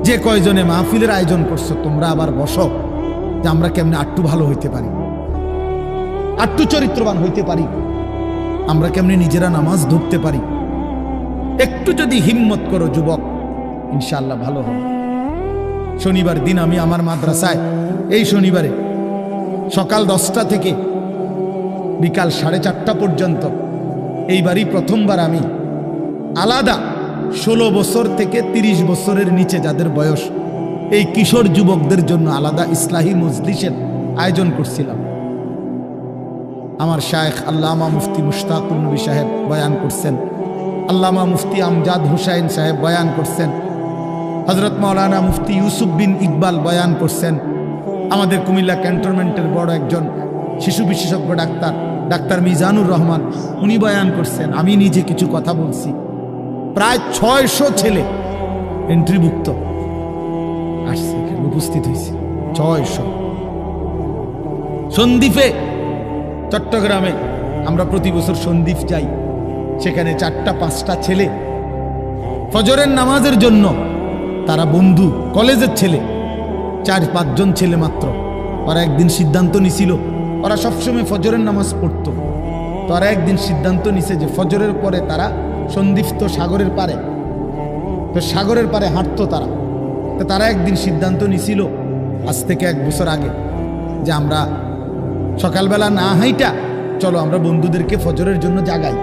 Speaker 1: যে কয়জনে মাহফিলের আয়োজন করছো তোমরা আবার বসো, যে আমরা কেমনে আটটু ভালো হইতে পারি, আটটু চরিত্রবান হইতে পারি, আমরা কেমনে নিজেরা নামাজ ধরতে পারি। একটু যদি হিম্মত করো যুবক, ইনশাআল্লাহ ভালো হবে। শনিবার দিন আমি আমার মাদ্রাসায়, এই শনিবারে সকাল 10টা থেকে বিকাল 4:30 পর্যন্ত, এইবারই প্রথমবার আমি আলাদা 16 বছর থেকে 30 বছরের নিচে যাদের বয়স, এই কিশোর যুবকদের জন্য আলাদা ইসলাহি মজলিসের আয়োজন করছিলাম। আমার শায়েখ আল্লামা মুফতি মুশতাকুর নবী সাহেব বয়ান করছেন, আল্লামা মুফতি আমজাদ হুসাইন সাহেব বয়ান করছেন, হযরত মাওলানা মুফতি ইউসুফ বিন ইকবাল বয়ান করছেন, আমাদের কুমিল্লা ক্যান্টনমেন্টের বড় একজন শিশু বিশেষজ্ঞ ডাক্তার মিজানুর রহমান, উনি বয়ান করছেন, আমি নিজে কিছু কথা বলছি। প্রায় 600 ছেলে এন্ট্রিভুক্ত আসছে, উপস্থিত হয়েছে 600। সন্দ্বীপে, চট্টগ্রামে আমরা প্রতি বছর সন্দ্বীপ যাই, সেখানে 4টা-5টা ছেলে ফজরের নামাজের জন্য, তারা বন্ধু, কলেজের ছেলে, 4-5 জন ছেলে মাত্র। ওরা একদিন সিদ্ধান্ত নিছিল, ওরা সবসময় ফজরের নামাজ পড়তো, তো ওরা একদিন সিদ্ধান্ত নিছে যে ফজরের পরে তারা সন্দ্বীপ তো সাগরের পারে, তো সাগরের পারে হাঁটতো তারা। তো তারা একদিন সিদ্ধান্ত নিছিল আজ থেকে 1 বছর আগে, যে আমরা সকালবেলা না হাইটা চলো আমরা বন্ধুদেরকে ফজরের জন্য জাগাই,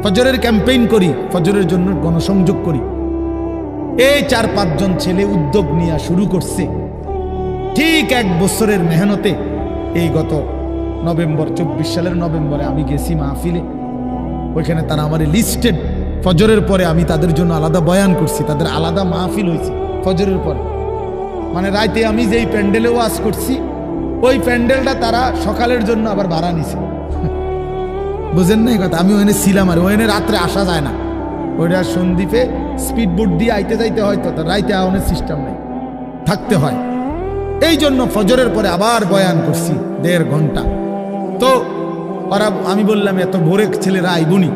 Speaker 1: ফজরের ক্যাম্পেইন করি, ফজরের জন্য গণসংযোগ করি। এই 4-5 জন ছেলে উদ্যোগ নিয়ে শুরু করছে। ঠিক 1 বছরের মেহনতে এই গত নভেম্বর, 24 সালের নভেম্বরে আমি গেছি মাহফিলে, ওইখানে তারা আমার লিস্টেড। ফজরের পরে আমি তাদের জন্য আলাদা বয়ান করছি, তাদের আলাদা মাহফিল হয়েছে ফজরের পরে। মানে রাতে আমি যেই প্যান্ডেলে ওয়াজ করছি, ওই প্যান্ডেলটা তারা সকালের জন্য আবার ভাড়া নিছে। বুঝেন না এই কথা? আমি ওখানে ছিলাম, আর ওখানে রাত্রে আসা যায় না, ওইটা সন্দ্বীপে স্পিড বোট দিয়ে আইতে যাইতে হয়, তো রাইতে আওয়ানোর সিস্টেম নেই, থাকতে হয়। এই জন্য ফজরের পরে আবার বয়ান করছি 1.5 ঘন্টা। তো ওরা, আমি বললাম এত ভোরে ছেলেরা আইবুনি,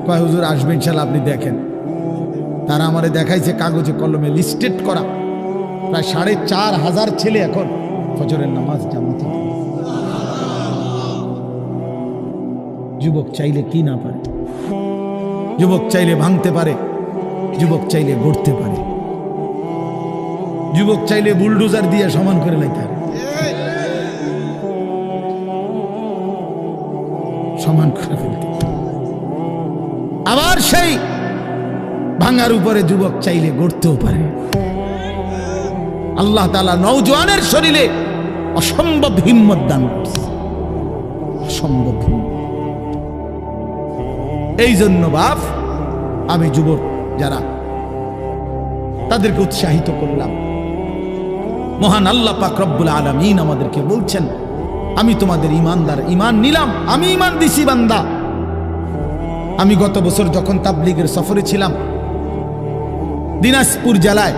Speaker 1: কয় হুজুর আসবে ইনশাল্লাহ, আপনি দেখেন। তারা আমারে দেখাইছে কাগজে কলমে লিস্টেড করা প্রায় 4,500 ছেলে এখন ফজরের নামাজ জামাতে। যুবক চাইলে কি না পারে, যুবক চাইলে ভাঙতে পারে, যুবক চাইলে গড়তে পারে, যুবক চাইলে বুলডোজার দিয়ে সমান করে লাইতে পারে, সমান করে ফেলতে। আবার সেই ভাঙার উপরে যুবক চাইলে গড়তেও পারে। আল্লাহ তাআলা নওজোয়ানের শরীরে অসম্ভব হিম্মত দান করছে, অসম্ভব হিম্মত। এই জন্য বাপ, আমি যুবক যারা, তাদেরকে উৎসাহিত করলাম। মহান আল্লাহ পাক রব্বুল আলামিন আমাদেরকে বলছেন, আমি তোমাদের ইমানদার, ইমান নিলাম, আমি ইমান দিছি বান্দা। আমি গত বছর যখন তাবলীগের সফরে ছিলাম দিনাজপুর জেলায়,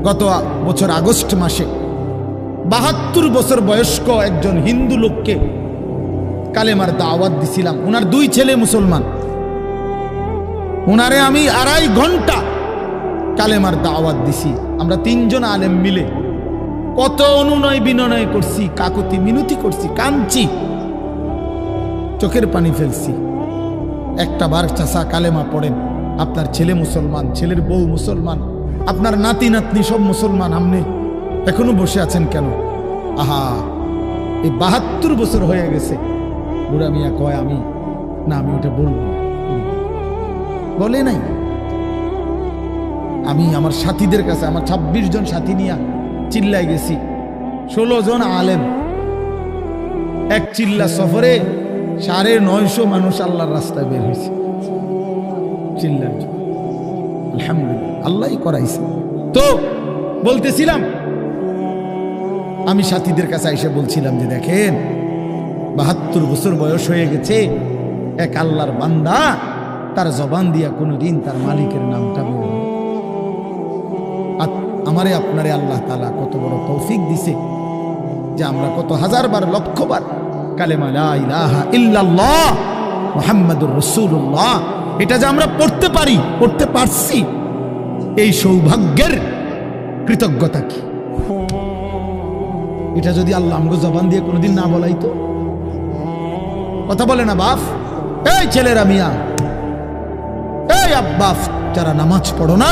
Speaker 1: গত বছর আগস্ট মাসে 72 বছর বয়স্ক একজন হিন্দু লোককে কালেমার দাওয়াত দিছিলাম। ওনার 2 ছেলে মুসলমান। ওনারে আমি 2.5 ঘন্টা কালেমার দাওয়াত দিছি। আমরা 3 জন আলেম মিলে কত অনুনয় বিনয় করছি, কাকুতি মিনতি করছি, কাঁদছি, চোখের পানি ফেলছি। একটা বার চাচা কালেমা পড়েন, আপনার ছেলে মুসলমান, ছেলের বউ মুসলমান, আপনার নাতি নাতনি সব মুসলমান, আপনি এখনো বসে আছেন কেন? আহা, এই 72 বছর হয়ে গেছে। বুড়া মিয়া কয় আমি ওটা বলবো না। বলে নাই। আমি আমার সাথীদের কাছে, আমার 26 জন সাথী নিয়ে চিল্লাই গেছি। 16 জন আলেম, এক চিল্লা সফরে 950 মানুষ আল্লাহর রাস্তায় বের হয়েছে চিল্লার জন্য। আলহামদুলিল্লাহ, আল্লাহই করাইছে। তো বলতেছিলাম, আমি সাথীদের কাছে এসে বলছিলাম যে দেখেন 72 বছর বয়স হয়ে গেছে, এক আল্লাহর বান্দা তার জবান দিয়া কোনোদিন তার মালিকের নামটা বলবে। আমারে আপনারে আল্লাহ তাআলা কত বড় তৌফিক দিছে যে আমরা কত হাজারবার, লক্ষবার কালেমা লা ইলাহা ইল্লাল্লাহ মুহাম্মাদুর রাসূলুল্লাহ এটা যে আমরা পড়তে পারি, পড়তে পারছি, এই সৌভাগ্যের কৃতজ্ঞতা কি? এটা যদি আল্লাহ আমগো জবান দিয়ে কোনোদিন না বলাইতো। কথা বলে না বাপ, এই ছেলেরা মিয়া, এই আব্বা, যারা নামাজ পড়ো না,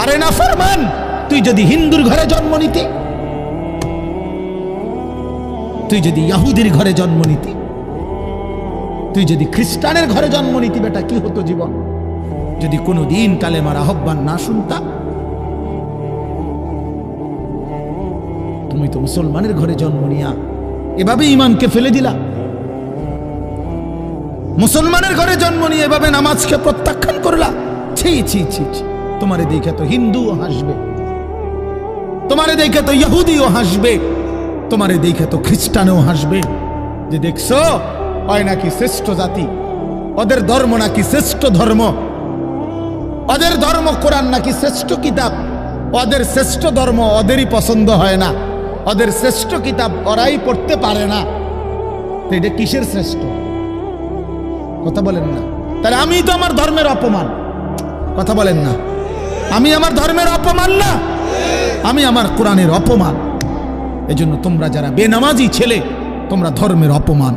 Speaker 1: আরে না ফরমান, তুই যদি হিন্দুর ঘরে জন্ম নিতি, তুই যদি ইহুদির ঘরে জন্ম নিতি, তুই যদি খ্রিস্টানের ঘরে জন্ম নিতি, বেটা কি হতো জীবন যদি কোনোদিন কালেমার আহ্বান না শুনতা? তুমি তো মুসলমানের ঘরে জন্ম নিয়া এভাবে ইমানকে ফেলে দিলা। মুসলমানের ঘরে জন্ম নিয়ে এভাবে নামাজকে প্রত্যাখ্যান করলা। ছি ছি ছি ছি, তোমারে দেখে তো হিন্দুও হাসবে, তোমারে দেখে তো ইহুদিও হাসবে, তোমারে দেখে তো খ্রিস্টানও হাসবে যে দেখছো হয় নাকি শ্রেষ্ঠ জাতি, ওদের ধর্ম নাকি শ্রেষ্ঠ ধর্ম, ওদের ধর্ম কোরআন নাকি শ্রেষ্ঠ কিতাব, ওদের শ্রেষ্ঠ ধর্ম ওদেরই পছন্দ হয় না, ওদের শ্রেষ্ঠ কিতাব ওরাই পড়তে পারে না। তো এটা কিসের শ্রেষ্ঠ? কথা বলেন না। তাহলে আমি তো আমার ধর্মের অপমান। কথা বলেন না, আমি আমার ধর্মের অপমান না, আমি আমার কোরআনের অপমান। এজন্য তোমরা যারা বেনামাজি ছেলে, তোমরা ধর্মের অপমান।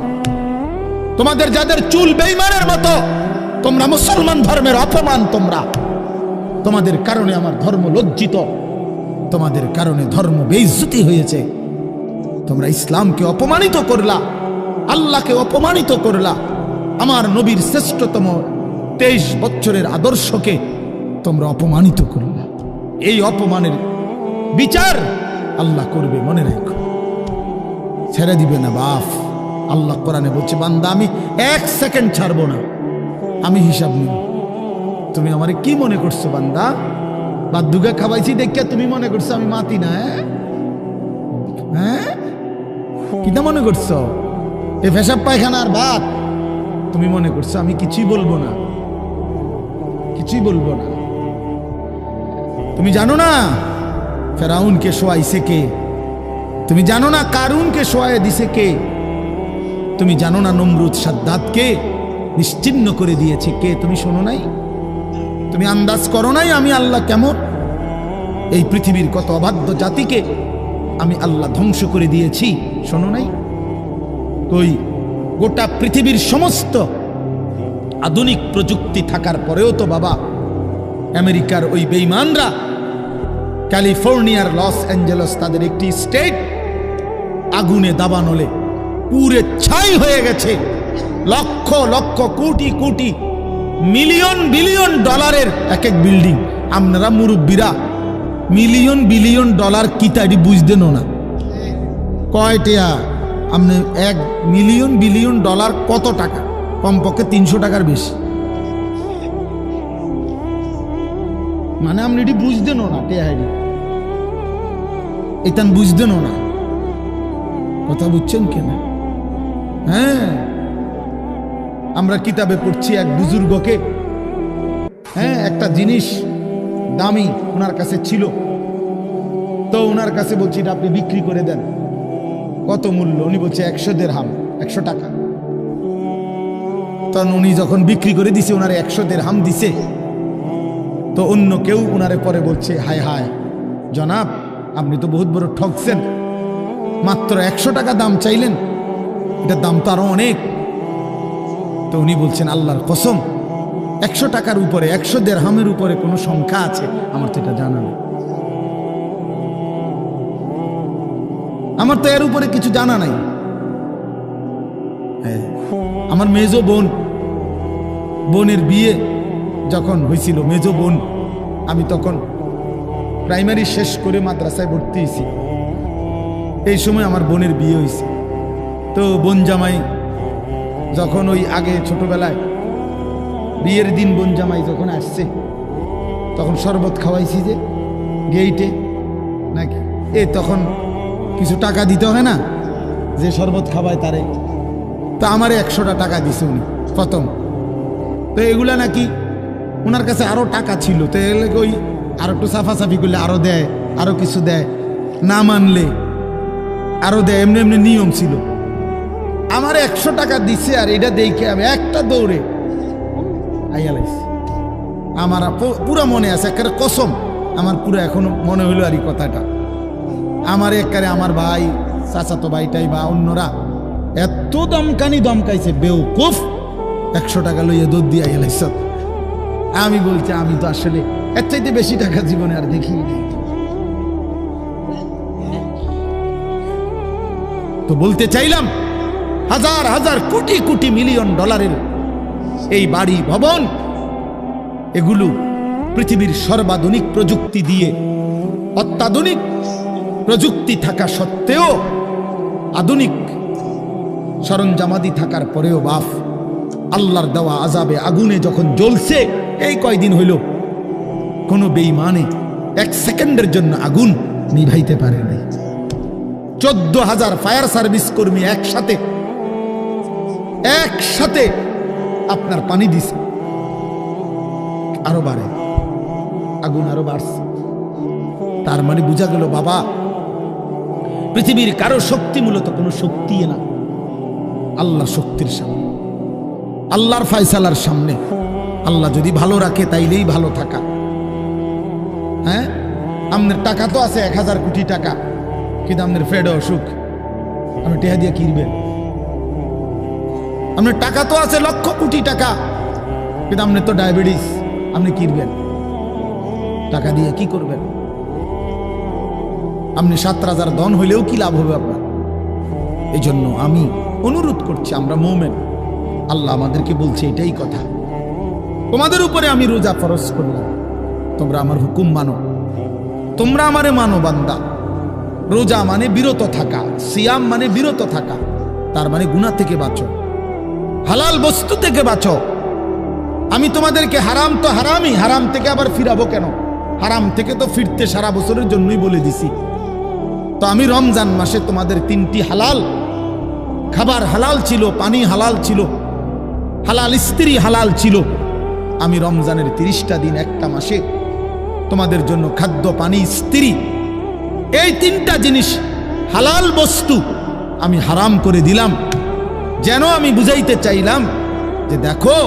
Speaker 1: তোমাদের যাদের চুল বেঈমানের মতো, তোমরা মুসলমান ধর্মের অপমান। তোমাদের কারণে আমার ধর্ম লজ্জিত, তোমাদের কারণে ধর্ম বেইজ্জতি হয়েছে। তোমরা ইসলামকে অপমানিত করলা, আল্লাহকে অপমানিত করলা, আমার নবীর শ্রেষ্ঠতম 23 বছরের আদর্শকে তোমরা অপমানিত করলা। এই অপমানের বিচার আল্লাহ করবে, মনে রাখো, ছেড়ে দিবে না বাপ। আল্লাহ কোরআনে বলছে, বান্দা আমি 1 সেকেন্ড ছাড়বো না, আমি হিসাব নিব। তুমি আমারে কি মনে করছো বান্দা? বাদুগা খাওয়াইছি দেখিয়া তুমি মনে করছো আমি মাতি না? হ্যাঁ, কিটা মনে করছো? এ পেশাব পায়খানার ভাত তুমি মনে করছো আমি কিছুই বলবো না, কিছুই বলবো না। তুমি জানো না ফেরাউনকে শোয়াইছে কে? তুমি জানো না কারুনকে শোয়াই দিছে কে? তুমি জানো না নমরুদ সাদ্দাতকে নিশ্চিহ্ন করে দিয়েছে কে? তুমি শোনো নাই? তুমি আন্দাজ করো নাই আমি আল্লাহ কেমন? এই পৃথিবীর কত অবাধ্য জাতিকে আমি আল্লাহ ধ্বংস করে দিয়েছি, শোনো নাই? কই, গোটা পৃথিবীর সমস্ত আধুনিক প্রযুক্তি থাকার পরেও তো বাবা আমেরিকার ওই বেঈমানরা, ক্যালিফোর্নিয়ার লস অ্যাঞ্জেলস তাদের একটি স্টেট আগুনে দাবানলে পুরে ছাই হয়ে গেছে। লক্ষ লক্ষ কোটি কোটি মিলিয়ন বিলিয়ন ডলারের এক এক বিল্ডিং। আপনারা মুরব্বীরা মিলিয়ন বিলিয়ন ডলার কি তাই বুঝতেন না? কয়টা আপনি 1 মিলিয়ন বিলিয়ন ডলার কত টাকা? কমপক্ষে 300 টাকার বেশি। মানে আপনি এটি বুঝতেন না, টেহারি এটা বুঝতেন না। কথা বুঝছেন কেন? হ্যাঁ, আমরা কিতাবে পড়ছি এক বুজুর্গকে, হ্যাঁ, একটা জিনিস দামি ওনার কাছে ছিল, তো ওনার কাছে বলছি এটা আপনি বিক্রি করে দেন। কত মূল্য? উনি বলছে 100 দিরহাম, 100 টাকা। তখন উনি যখন বিক্রি করে দিছে, ওনার 100 দিরহাম দিছে। তো অন্য কেউ উনারে পরে বলছে, হায় হায় জনাব, আপনি তো বহুত বড় ঠকছেন, মাত্র 100 টাকা দাম চাইলেন, এটার দাম তো আরো অনেক। তো উনি বলছেন, আল্লাহর কসম, 100 টাকার উপরে, 100 দিরহামের উপরে কোনো সংখ্যা আছে? আমার তো এটা জানা নেই, আমার তো এর উপরে কিছু জানা নাই। আমার মেজো বোনের বিয়ে যখন হয়েছিল, মেজো বোন, আমি তখন প্রাইমারি শেষ করে মাদ্রাসায় ভর্তি হয়েছি, এই সময় আমার বোনের বিয়ে হয়েছে। তো বোন জামাই যখন ওই আগে ছোটবেলায় বিয়ের দিন বোন জামাই যখন আসছে, তখন শরবত খাওয়াইছি যে গেইটে নাকি, তখন কিছু টাকা দিতে হয় না, যে শরবত খাওয়ায় তারে। তো আমারে 100টা টাকা দিছে উনি প্রথম। তো এগুলা নাকি ওনার কাছে আরো টাকা ছিল, তো ওই আরো একটু সাফাসাফি করলে আরো দেয়, আরো কিছু দেয়, না মানলে আরো দেয়, এমনি এমনি নিয়ম ছিল। আমার 100 টাকা দিছে, আর এটা দেখে আমি একটা দৌড়ে আইয়ালাইছি। আমার পুরা মনে আছে, একেবারে কসম, আমার পুরো এখনো মনে হইলো আর এই কথাটা। আমার একেবারে আমার ভাই, চাচাতো ভাইটাই বা অন্যরা এত দমকাইছে, বেউকুফ, 100 টাকা লইয়া দৌড় দিয়ে আইয়ালাইছ। আমি বলছি, আমি তো আসলে এর চাইতে বেশি টাকা জীবনে আর দেখি। তো বলতে চাইলাম, হাজার হাজার কোটি কোটি মিলিয়ন ডলারের এই বাড়ি ভবন, এগুলো পৃথিবীর সর্বাধুনিক প্রযুক্তি দিয়ে, অত্যাধুনিক প্রযুক্তি থাকা সত্ত্বেও, আধুনিক সরঞ্জামাদি থাকার পরেও বাপ আল্লাহর দেওয়া আযাবে আগুনে যখন জ্বলছে, এই কয়দিন হইল কোনো বেঈমানে 1 সেকেন্ডের জন্য আগুন নিভাইতে পারে নাই। 14,000 ফায়ার সার্ভিস কর্মী একসাথে আপনার পানি দিছে, আরো বাড়ে, আগুন আরো বাড়ছে। তার মানে বোঝা গেল বাবা, পৃথিবীর কারো শক্তি মূলত কোনো শক্তি না, আল্লাহ শক্তির সামনে, আল্লাহর ফায়সালার সামনে। আল্লাহ যদি ভালো রাখে তাইলেই ভালো থাকা। হ্যাঁ, আপনার টাকা তো আছে 1000 কোটি টাকা, কিন্তু আপনার ফেড অসুখ, আপনি টেহা দিয়ে কিনবেন। আপনার টাকা তো আছে লক্ষ কোটি টাকা, কিন্তু আপনার তো ডায়াবেটিস, আপনি কিনবেন টাকা দিয়ে কি করবেন? আপনি 7 রাজার ধন হইলেও কি লাভ হবে আপনার? এই জন্য আমি অনুরোধ করছি, আমরা মুমিন, আল্লাহ আমাদেরকে বলছে এটাই কথা, তোমাদের উপরে আমি রোজা ফরজ করলাম, তোমরা আমার হুকুম মানো, তোমরা আমারে মানো বান্দা। রোজা মানে বিরত থাকা, সিয়াম মানে বিরত থাকা, তার মানে গুনাহ থেকে বাঁচো, হালাল বস্তু থেকে বাঁচো। আমি তোমাদেরকে হারাম তো হারামই, হারাম থেকে আবার ফিরাবো কেন? হারাম থেকে তো ফিরতে সারা বছরের জন্যই বলে দিছি। তো আমি রমজান মাসে তোমাদের 3টি হালাল খাবার হালাল ছিল, পানি হালাল ছিল, হালাল স্ত্রী হালাল ছিল। আমি রমজানের 30টা দিন, একটা মাসে তোমাদের জন্য খাদ্য, পানি, স্ত্রী, এই 3টা জিনিস হালাল বস্তু আমি হারাম করে দিলাম। যেন আমি বুঝাইতে চাইলাম যে দেখো,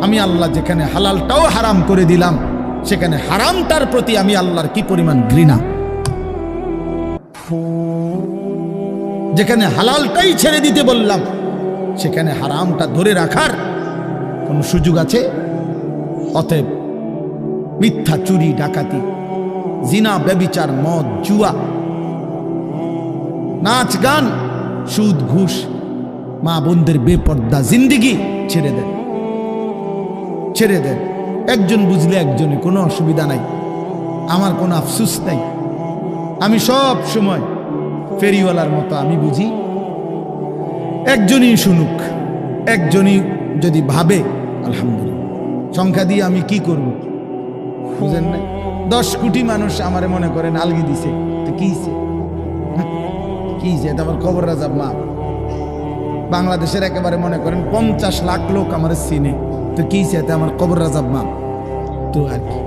Speaker 1: আমি আল্লাহ যেখানে হালালটাও হারাম করে দিলাম, সেখানে হারামটার প্রতি আমি আল্লাহর কি পরিমাণ ঘৃণা। যেখানে হালালটাই ছেড়ে দিতে বললাম, সেখানে হারামটা ধরে রাখার কোন সুযোগ আছে? অতএব মিথ্যা, চুরি, ডাকাতি, জিনা, ব্যভিচার, মদ, জুয়া, নাচ গান, সুদ, ঘুষ, মা বোনদের বেপর্দা জিন্দেগি ছেড়ে দেন, ছেড়ে দেন। একজন বুঝলে একজনে, কোনো অসুবিধা নাই, আমার কোনো আফসুস নাই। আমি সব সময় ফেরিওয়ালার মতো আমি বুঝি, একজনই শুনুক, একজনই যদি ভাবে আলহামদুলিল্লাহ। সংখ্যা দিয়ে আমি কি করব? বুঝেন না? 10 কোটি মানুষ আমারে মনে করেন আলগি দিছে, তো কি এটা আমার খবর রাজাব মা। বাংলাদেশের একেবারে মনে করেন 50 লাখ লোক আমার চিনে, তো কি এতে আমার কবর রাজাব মা। তো আর কি,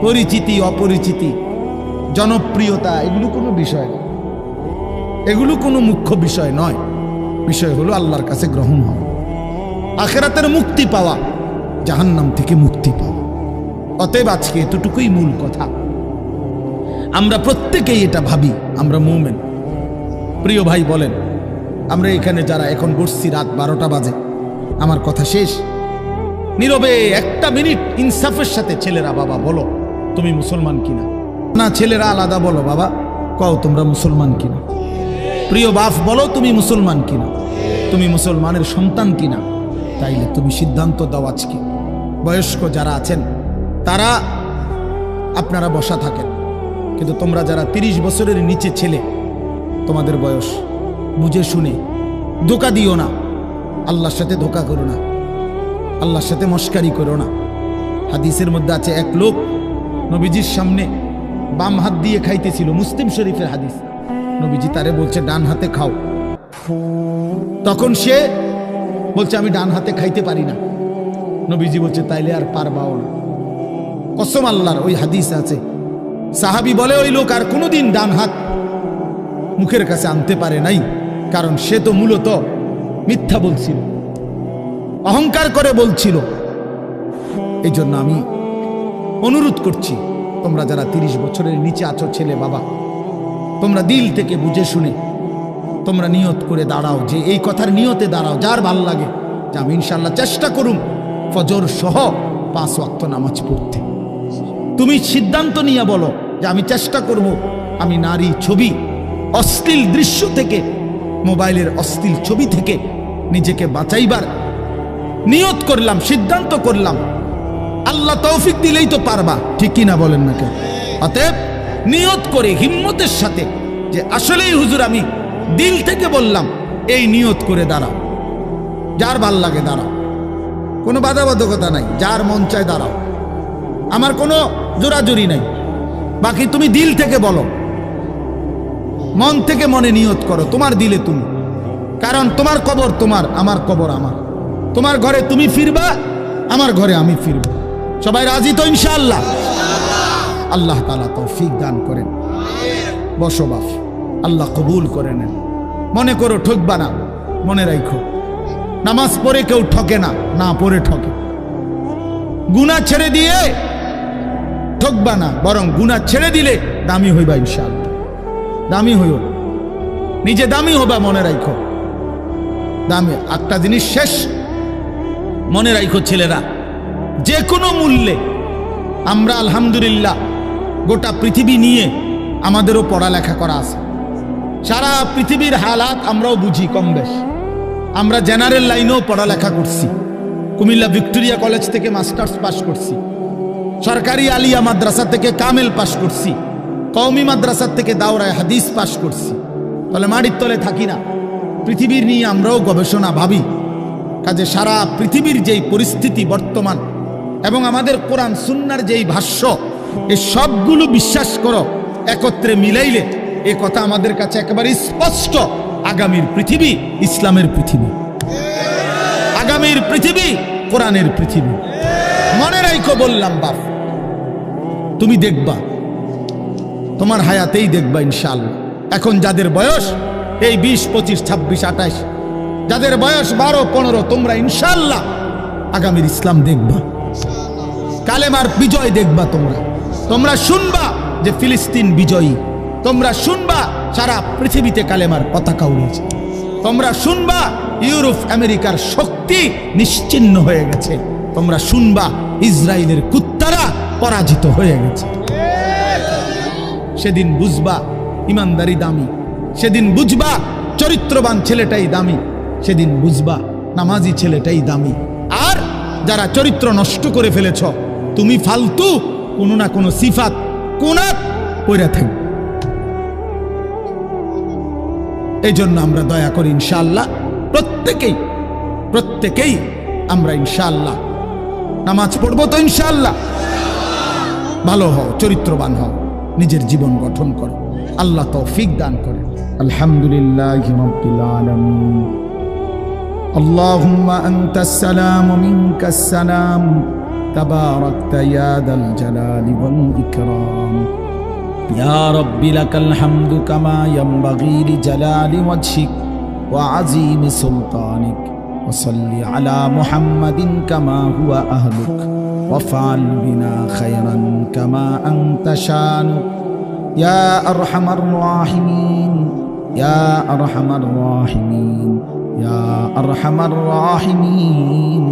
Speaker 1: পরিচিতি, অপরিচিতি, জনপ্রিয়তা, এগুলো কোনো বিষয় না, এগুলো কোনো মুখ্য বিষয় নয়। বিষয় হলো আল্লাহর কাছে গ্রহণ হওয়া, আখিরাতের মুক্তি পাওয়া, জাহান্নাম থেকে মুক্তি পাওয়া। অতএব আজকে এতটুকুই মূল কথা, আমরা প্রত্যেকেই এটা ভাবি আমরা মুমিন। প্রিয় ভাই বলেন, আমরা এখানে যারা এখন বসছি রাত 12টা বাজে, আমার কথা শেষ, নীরবে একটা মিনিট ইনসাফের সাথে ছেলেরা বাবা বলো তুমি মুসলমান কিনা। না ছেলেরা আলাদা বলো বাবা কও তোমরা মুসলমান কিনা। প্রিয় বাপ বলো তুমি মুসলমান কিনা, তুমি মুসলমানের সন্তান কিনা। তাইলে তুমি সিদ্ধান্ত দাও আজকে। বয়স্ক যারা আছেন তারা আপনারা বসা থাকেন, কিন্তু তোমরা যারা 30 বছরের নিচে ছেলে, তোমাদের বয়স, বুঝে শুনে ধোঁকা দিও না, আল্লাহর সাথে ধোঁকা করো না, আল্লাহর সাথে মস্কারি করো না। হাদিসের মধ্যে আছে এক লোক নবীজির সামনে বাম হাত দিয়ে খাইতেছিল, মুসলিম শরীফের হাদিস। নবীজি তারে বলছে ডান হাতে খাও, তখন সে বলছে আমি ডান হাতে খাইতে পারি না। নবীজি বলছে তাইলে আর পারবাও না। কসম আল্লাহর, ওই হাদিস আছে। সাহাবী বলে ওই লোক আর কোনোদিন ডান হাত মুখের কাছে আনতে পারে নাই, কারণ সে তো মূলত মিথ্যা বলছিল, অহংকার করে বলছিল। এই জন্য আমি অনুরোধ করছি, তোমরা যারা 30 বছরের নিচে আছো ছেলে বাবা, তোমরা দিল থেকে বুঝে শুনে তোমরা নিয়ত করে দাঁড়াও, যে এই কথার নিয়তে দাঁড়াও যার ভাল লাগে যে আমি ইনশাল্লাহ চেষ্টা করুম ফজর সহ 5 ওয়াক্ত নামাজ পড়তে। তুমি সিদ্ধান্ত নিয়ে বলো যে আমি চেষ্টা করব, আমি নারী ছবি, অশ্লীল দৃশ্য থেকে, মোবাইলের অশ্লীল ছবি থেকে নিজেকে বাঁচাইবার নিয়ত করলাম, সিদ্ধান্ত করলাম। আল্লাহ তৌফিক দিলেই তো পারবা, ঠিক কিনা বলেন না কেন? অতএব নিয়ত করে হিম্মতের সাথে যে আসলেই হুজুর আমি দিল থেকে বললাম, এই নিয়ত করে দাঁড়াও। যার ভাল লাগে দাঁড়াও, কোনো বাধাবাধকতা নাই, যার মন চায় দাঁড়াও, আমার কোনো জোরাজুরি নাই। বাকি তুমি দিল থেকে বলো, মন থেকে মনে নিয়ত করো, তোমার দিলে তুমি, কারণ তোমার কবর তোমার, আমার কবর আমার। তোমার ঘরে তুমি ফিরবা, আমার ঘরে আমি ফিরব। সবাই রাজি তো ইনশাআল্লাহ? আল্লাহ তাআলা তৌফিক দান করেন। বসো বাপ, আল্লাহ কবুল করে নেন। মনে করো ঠকবা না, মনে রাখো নামাজ পড়ে কেউ ঠকে না, না পড়ে ঠকে। গুনাহ ছেড়ে দিয়ে ঠকবা না, বরং গুনাহ ছেড়ে দিলে দামি হইবা ইনশাআল্লাহ। দামি হইও, নিজে দামি হবা, মনে রাখো দামি। একটা জিনিস শেষ মনে রাখো ছেলেরা, যে কোনো মূল্যে আমরা আলহামদুলিল্লাহ গোটা পৃথিবী নিয়ে আমাদেরও পড়ালেখা করা আছে। সারা পৃথিবীর হালাত আমরাও বুঝি কম বেশ। আমরা জেনারেল লাইনেও পড়ালেখা করছি, কুমিল্লা ভিক্টোরিয়া কলেজ থেকে মাস্টার্স পাস করছি, সরকারি আলিয়া মাদ্রাসা থেকে কামেল পাস করছি, কওমি মাদ্রাসা থেকে দাওরায়ে হাদিস পাস করছি। তাহলে মাটির তলে থাকি না, পৃথিবীর নিয়ে আমরাও গবেষণা ভাবি। কাজে সারা পৃথিবীর যেই পরিস্থিতি বর্তমান এবং আমাদের কোরআন সুন্নাহর যেই ভাষ্য, এই সবগুলো বিশ্বাস করো, একত্রে মিলাইলে এ কথা আমাদের কাছে একেবারে স্পষ্ট। আগামীর পৃথিবী ইসলামের পৃথিবী, আগামীর পৃথিবী কোরআনের পৃথিবী। মনে রাখো বললাম বাপ, তুমি দেখবা, তোমার হায়াতেই দেখবা ইনশাআল্লাহ। এখন যাদের বয়স এই 20, 25, 26, 28, যাদের বয়স 12, 15, তোমরা ইনশাআল্লাহ আগামীর ইসলাম দেখবা, কালেমার বিজয় দেখবা। তোমরা শুনবা যে ফিলিস্তিন বিজয়ী, তোমরা শুনবা সারা পৃথিবীতে কালেমার পতাকা উড়েছে, তোমরা শুনবা ইউরোপ আমেরিকার শক্তি নিশ্চিহ্ন হয়ে গেছে, তোমরা শুনবা ইসরায়েলের কুত্তারা পরাজিত হয়ে গেছে। সেদিন বুঝবা ইমানদারি দামি, সেদিন বুঝবা চরিত্রবান ছেলেটাই দামি, সেদিন বুঝবা নামাজি ছেলেটাই দামি। আর যারা চরিত্র নষ্ট করে ফেলেছ, তুমি ফালতু কোনো না কোনো সিফাত কুনাত পইরা থাকবে। এই জন্য আমরা দয়া করি ইনশাআল্লাহ প্রত্যেকেই আমরা ইনশাআল্লাহ নামাজ পড়বো তো ইনশাআল্লাহ। ভালো হও, চরিত্রবান হও, নিজের জীবন গঠন করো, আল্লাহ তৌফিক দান করেন। আলহামদুলিল্লাহি রাব্বিল আলামিন। আল্লাহুম্মা আনতাস সালাম ওয়া মিনকাস সালাম, তাবারাকতা ইয়া দাল জালালি ওয়াল ইকরাম। ইয়া রাব্বি লাকাল হামদু কামা ইয়ানবাগি লিজালালি ওয়াজহিক ওয়া আযীমি সুলতানিক। ওয়া সাল্লি আলা মুহাম্মাদিন কামা হুয়া আহলুক وافعل بنا خيرا كما أنت شانك يا أرحم الراحمين يا أرحم الراحمين يا أرحم الراحمين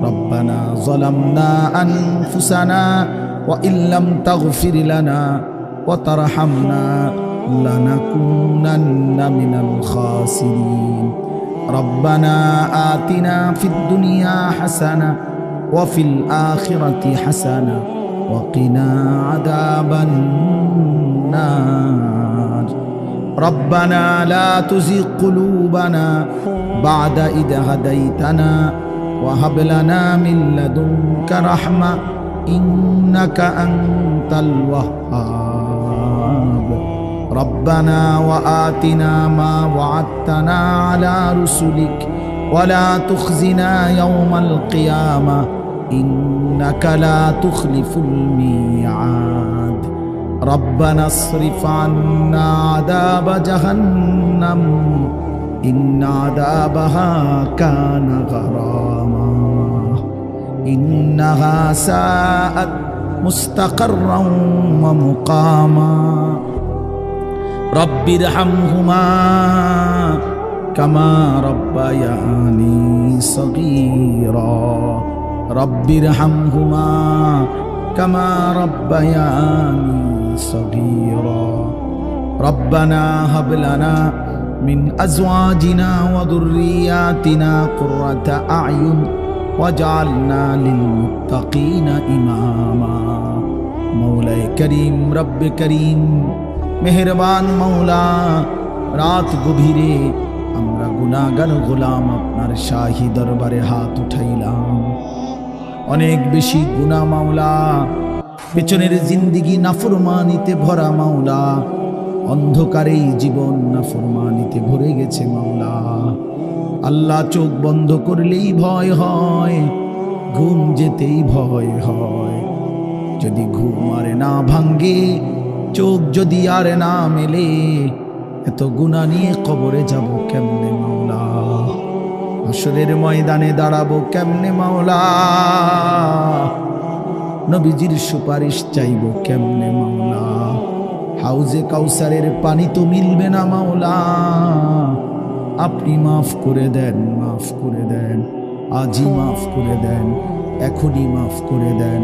Speaker 1: ربنا ظلمنا أنفسنا وإن لم تغفر لنا وترحمنا لنكونن من الخاسرين ربنا آتنا في الدنيا حسنة وفي الآخرة حسنة وقنا عذاب النار ربنا لا تزغ قلوبنا بعد إذ هديتنا وهب لنا من لدنك رحمة إنك أنت الوهاب ربنا وآتنا ما وعدتنا على رسلك ولا تخزنا يوم القيامة إنك لا تخلف الميعاد ربنا اصرف عنا عذاب جهنم إن عذابها كان غراما إنها ساءت مستقرا ومقاما رب ارحمهما كما ربياني صغيرا رب ارحمهما كما ربياني صغيرا ربنا هب لنا من أزواجنا وذرياتنا قرة أعين واجعلنا للمتقين إماما مولاي كريم رب كريم মেহেরবান মাওলা রাত গভীরে আমরা গুনাহগার গোলাম আপনার শাহী দরবারে হাত উঠাইলাম অনেক বেশি গুনাহ মাওলা পেছনের জিন্দেগি নাফরমানিতে ভরা মাওলা অন্ধকারেই জীবন নাফরমানিতে ভরে গেছে মাওলা আল্লাহ চোখ বন্ধ করলেই ভয় হয় ঘুম যেতেই ভয় হয় যদি ঘুম আর না ভাঙ্গে চোখ যদি আর না মেলে এত গুনাহ নিয়ে কবরে যাব কেমনে মাওলা হাসরের ময়দানে দাঁড়াবো কেমনে মাওলা নবীজির সুপারিশ চাইবো কেমনে মাওলা হাউজে কাউসারের পানি তো মিলবে না মাওলা আপনি মাফ করে দেন মাফ করে দেন আজই মাফ করে দেন এখনই মাফ করে দেন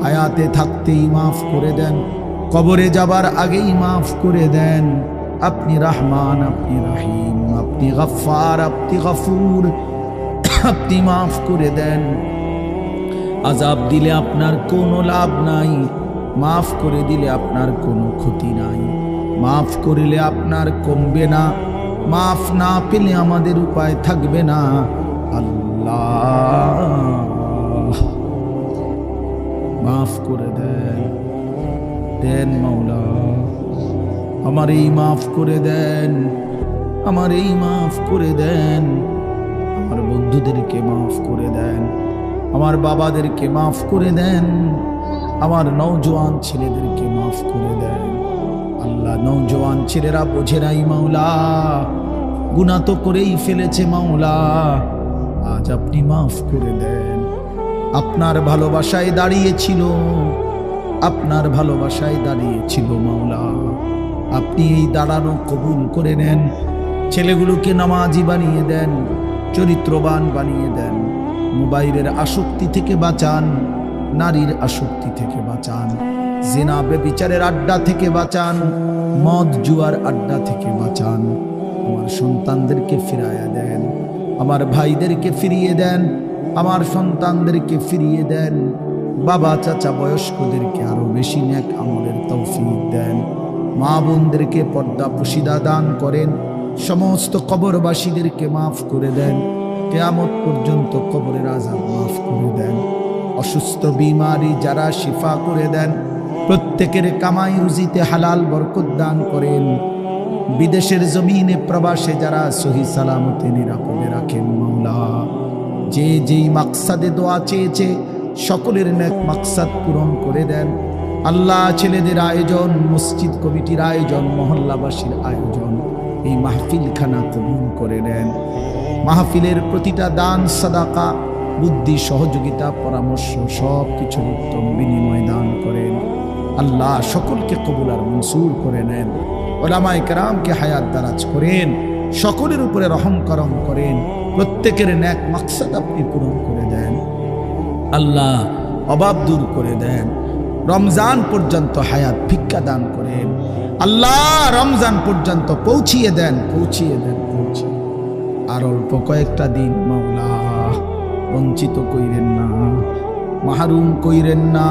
Speaker 1: হায়াতে থাকতেই মাফ করে দেন কবরে যাবার আগেই মাফ করে দেন আপনি রহমান আপনি রহিম আপনি গফফার আপনি গফুর আপনি মাফ করে দেন আযাব দিলে আপনার কোনো লাভ নাই মাফ করে দিলে আপনার কোনো ক্ষতি নাই মাফ করিলে আপনার কমবে না মাফ না পেলে আমাদের উপায় থাকবে না আল্লাহ মাফ করে দেন দেন মাওলা আমার এই মাফ করে দেন আমার এই মাফ করে দেন আমার বন্ধুদেরকে মাফ করে দেন আমার বাবাদেরকে মাফ করে দেন আমার নওজোয়ান ছেলেদেরকে মাফ করে দেন আল্লাহ নওজোয়ান ছেলেরা বোঝে নাই মাওলা গুনাহ তো করেই ফেলেছে মাওলা আজ আপনি মাফ করে দেন আপনার ভালোবাসায় দাঁড়িয়েছিল আপনার ভালোবাসায় দাঁড়িয়েছিল মাওলা আপনি এই দাঁড়ানো কবুল করে নেন ছেলেগুলোকে নামাজি বানিয়ে দেন চরিত্রবান বানিয়ে দেন মোবাইলের আসক্তি থেকে বাঁচান নারীর আসক্তি থেকে বাঁচান জিনা ব্যভিচারের আড্ডা থেকে বাঁচান মদ জুয়ার আড্ডা থেকে বাঁচান আমার সন্তানদেরকে ফিরাইয়া দেন আমার ভাইদেরকে ফিরিয়ে দেন আমার সন্তানদেরকে ফিরিয়ে দেন বাবা চাচা বয়স্কদেরকে আরো বেশি নেক আমলের তৌফিক দেন মা বোনদেরকে পর্দা পুশিদা দান করেন সমস্ত কবরবাসীদেরকে মাফ করে দেন কিয়ামত পর্যন্ত কবরের আযাব মাফ করে দেন অসুস্থ বিমারি যারা শিফা করে দেন প্রত্যেকের কামাই রুজিতে হালাল বরকত দান করেন বিদেশের জমিনে প্রবাসে যারা সহি সালামতে নিরাপদে রাখেন মাওলা যে যেই মাকসাদে দোয়া চেয়েছে সকলের নেক মাকসাদ পূরণ করে দেন আল্লাহ ছেলেদের আয়োজন মসজিদ কমিটির আয়োজন মহল্লাবাসীর আয়োজন এই মাহফিলখানা কবুল করে নেন মাহফিলের প্রতিটা দান সাদাকা বুদ্ধি, সহযোগিতা, পরামর্শ সব কিছুর উত্তম বিনিময় দান করেন। আল্লাহ সকলকে কবুল আর মনসুর করে নেন। ওলামায়ে কেরামকে হায়াত দারাজ করেন, সকলের উপরে রহম করম করেন, প্রত্যেকের নেক মাকসাদ আপনি পূরণ করে দেন। আল্লাহ অভাব দূর করে দেন। রমজান পর্যন্ত হায়াত ভিক্ষা দান করেন। আল্লাহ রমজান পর্যন্ত পৌঁছিয়ে দেন, পৌঁছিয়ে দেন, পৌঁছিয়ে। আর অল্প কয়েকটা দিন মাওলা, বঞ্চিত কইরেন না, মাহরুম কইরেন না,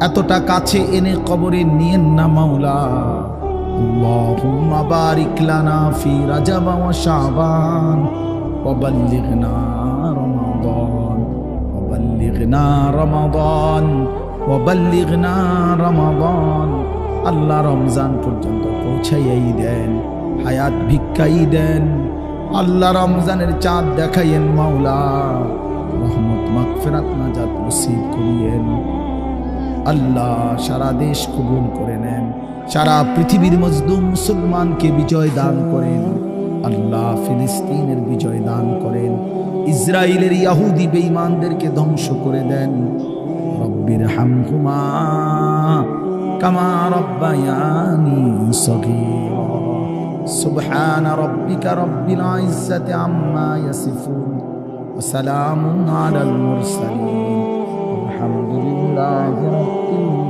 Speaker 1: এতটা কাছে এনে কবরে নিয়েন না মাওলা। আল্লাহুম্মা বারিক লানা ফি রাজাব ওয়া শাবান ওয়া বাল্লিগনা রমাদান ওয়া বাল্লিগনা রমাদান ওয়া বাল্লিগনা রমাদান। আল্লাহ রমজান পর্যন্ত পৌঁছাইয়াই দেন, হায়াত ভিক্ষাই দেন। আল্লাহ রমজানের চাঁদ দেখাইয়েন মাওলা, রহমত মাগফিরাত নাজাত নসিব করিয়েন। আল্লাহ সারা দেশ কবুল করে নেন, সারা পৃথিবীর মজলুম মুসলমানকে বিজয় দান করেন। আল্লাহ ফিলিস্তিনের বিজয় দান করেন, ইসরায়েলের ইহুদি বেঈমানদেরকে ধ্বংস করে দেন। রব্বির হামহুমা কামা রব্বায়ানি সগীরা। সুবহানা রাব্বিকা রাব্বিল ইজ্জাতি আম্মা ইয়াসিফুন ওয়া সালামুন আলাল মুরসালিন। আলহামদুলিল্লাহি রাব্বিল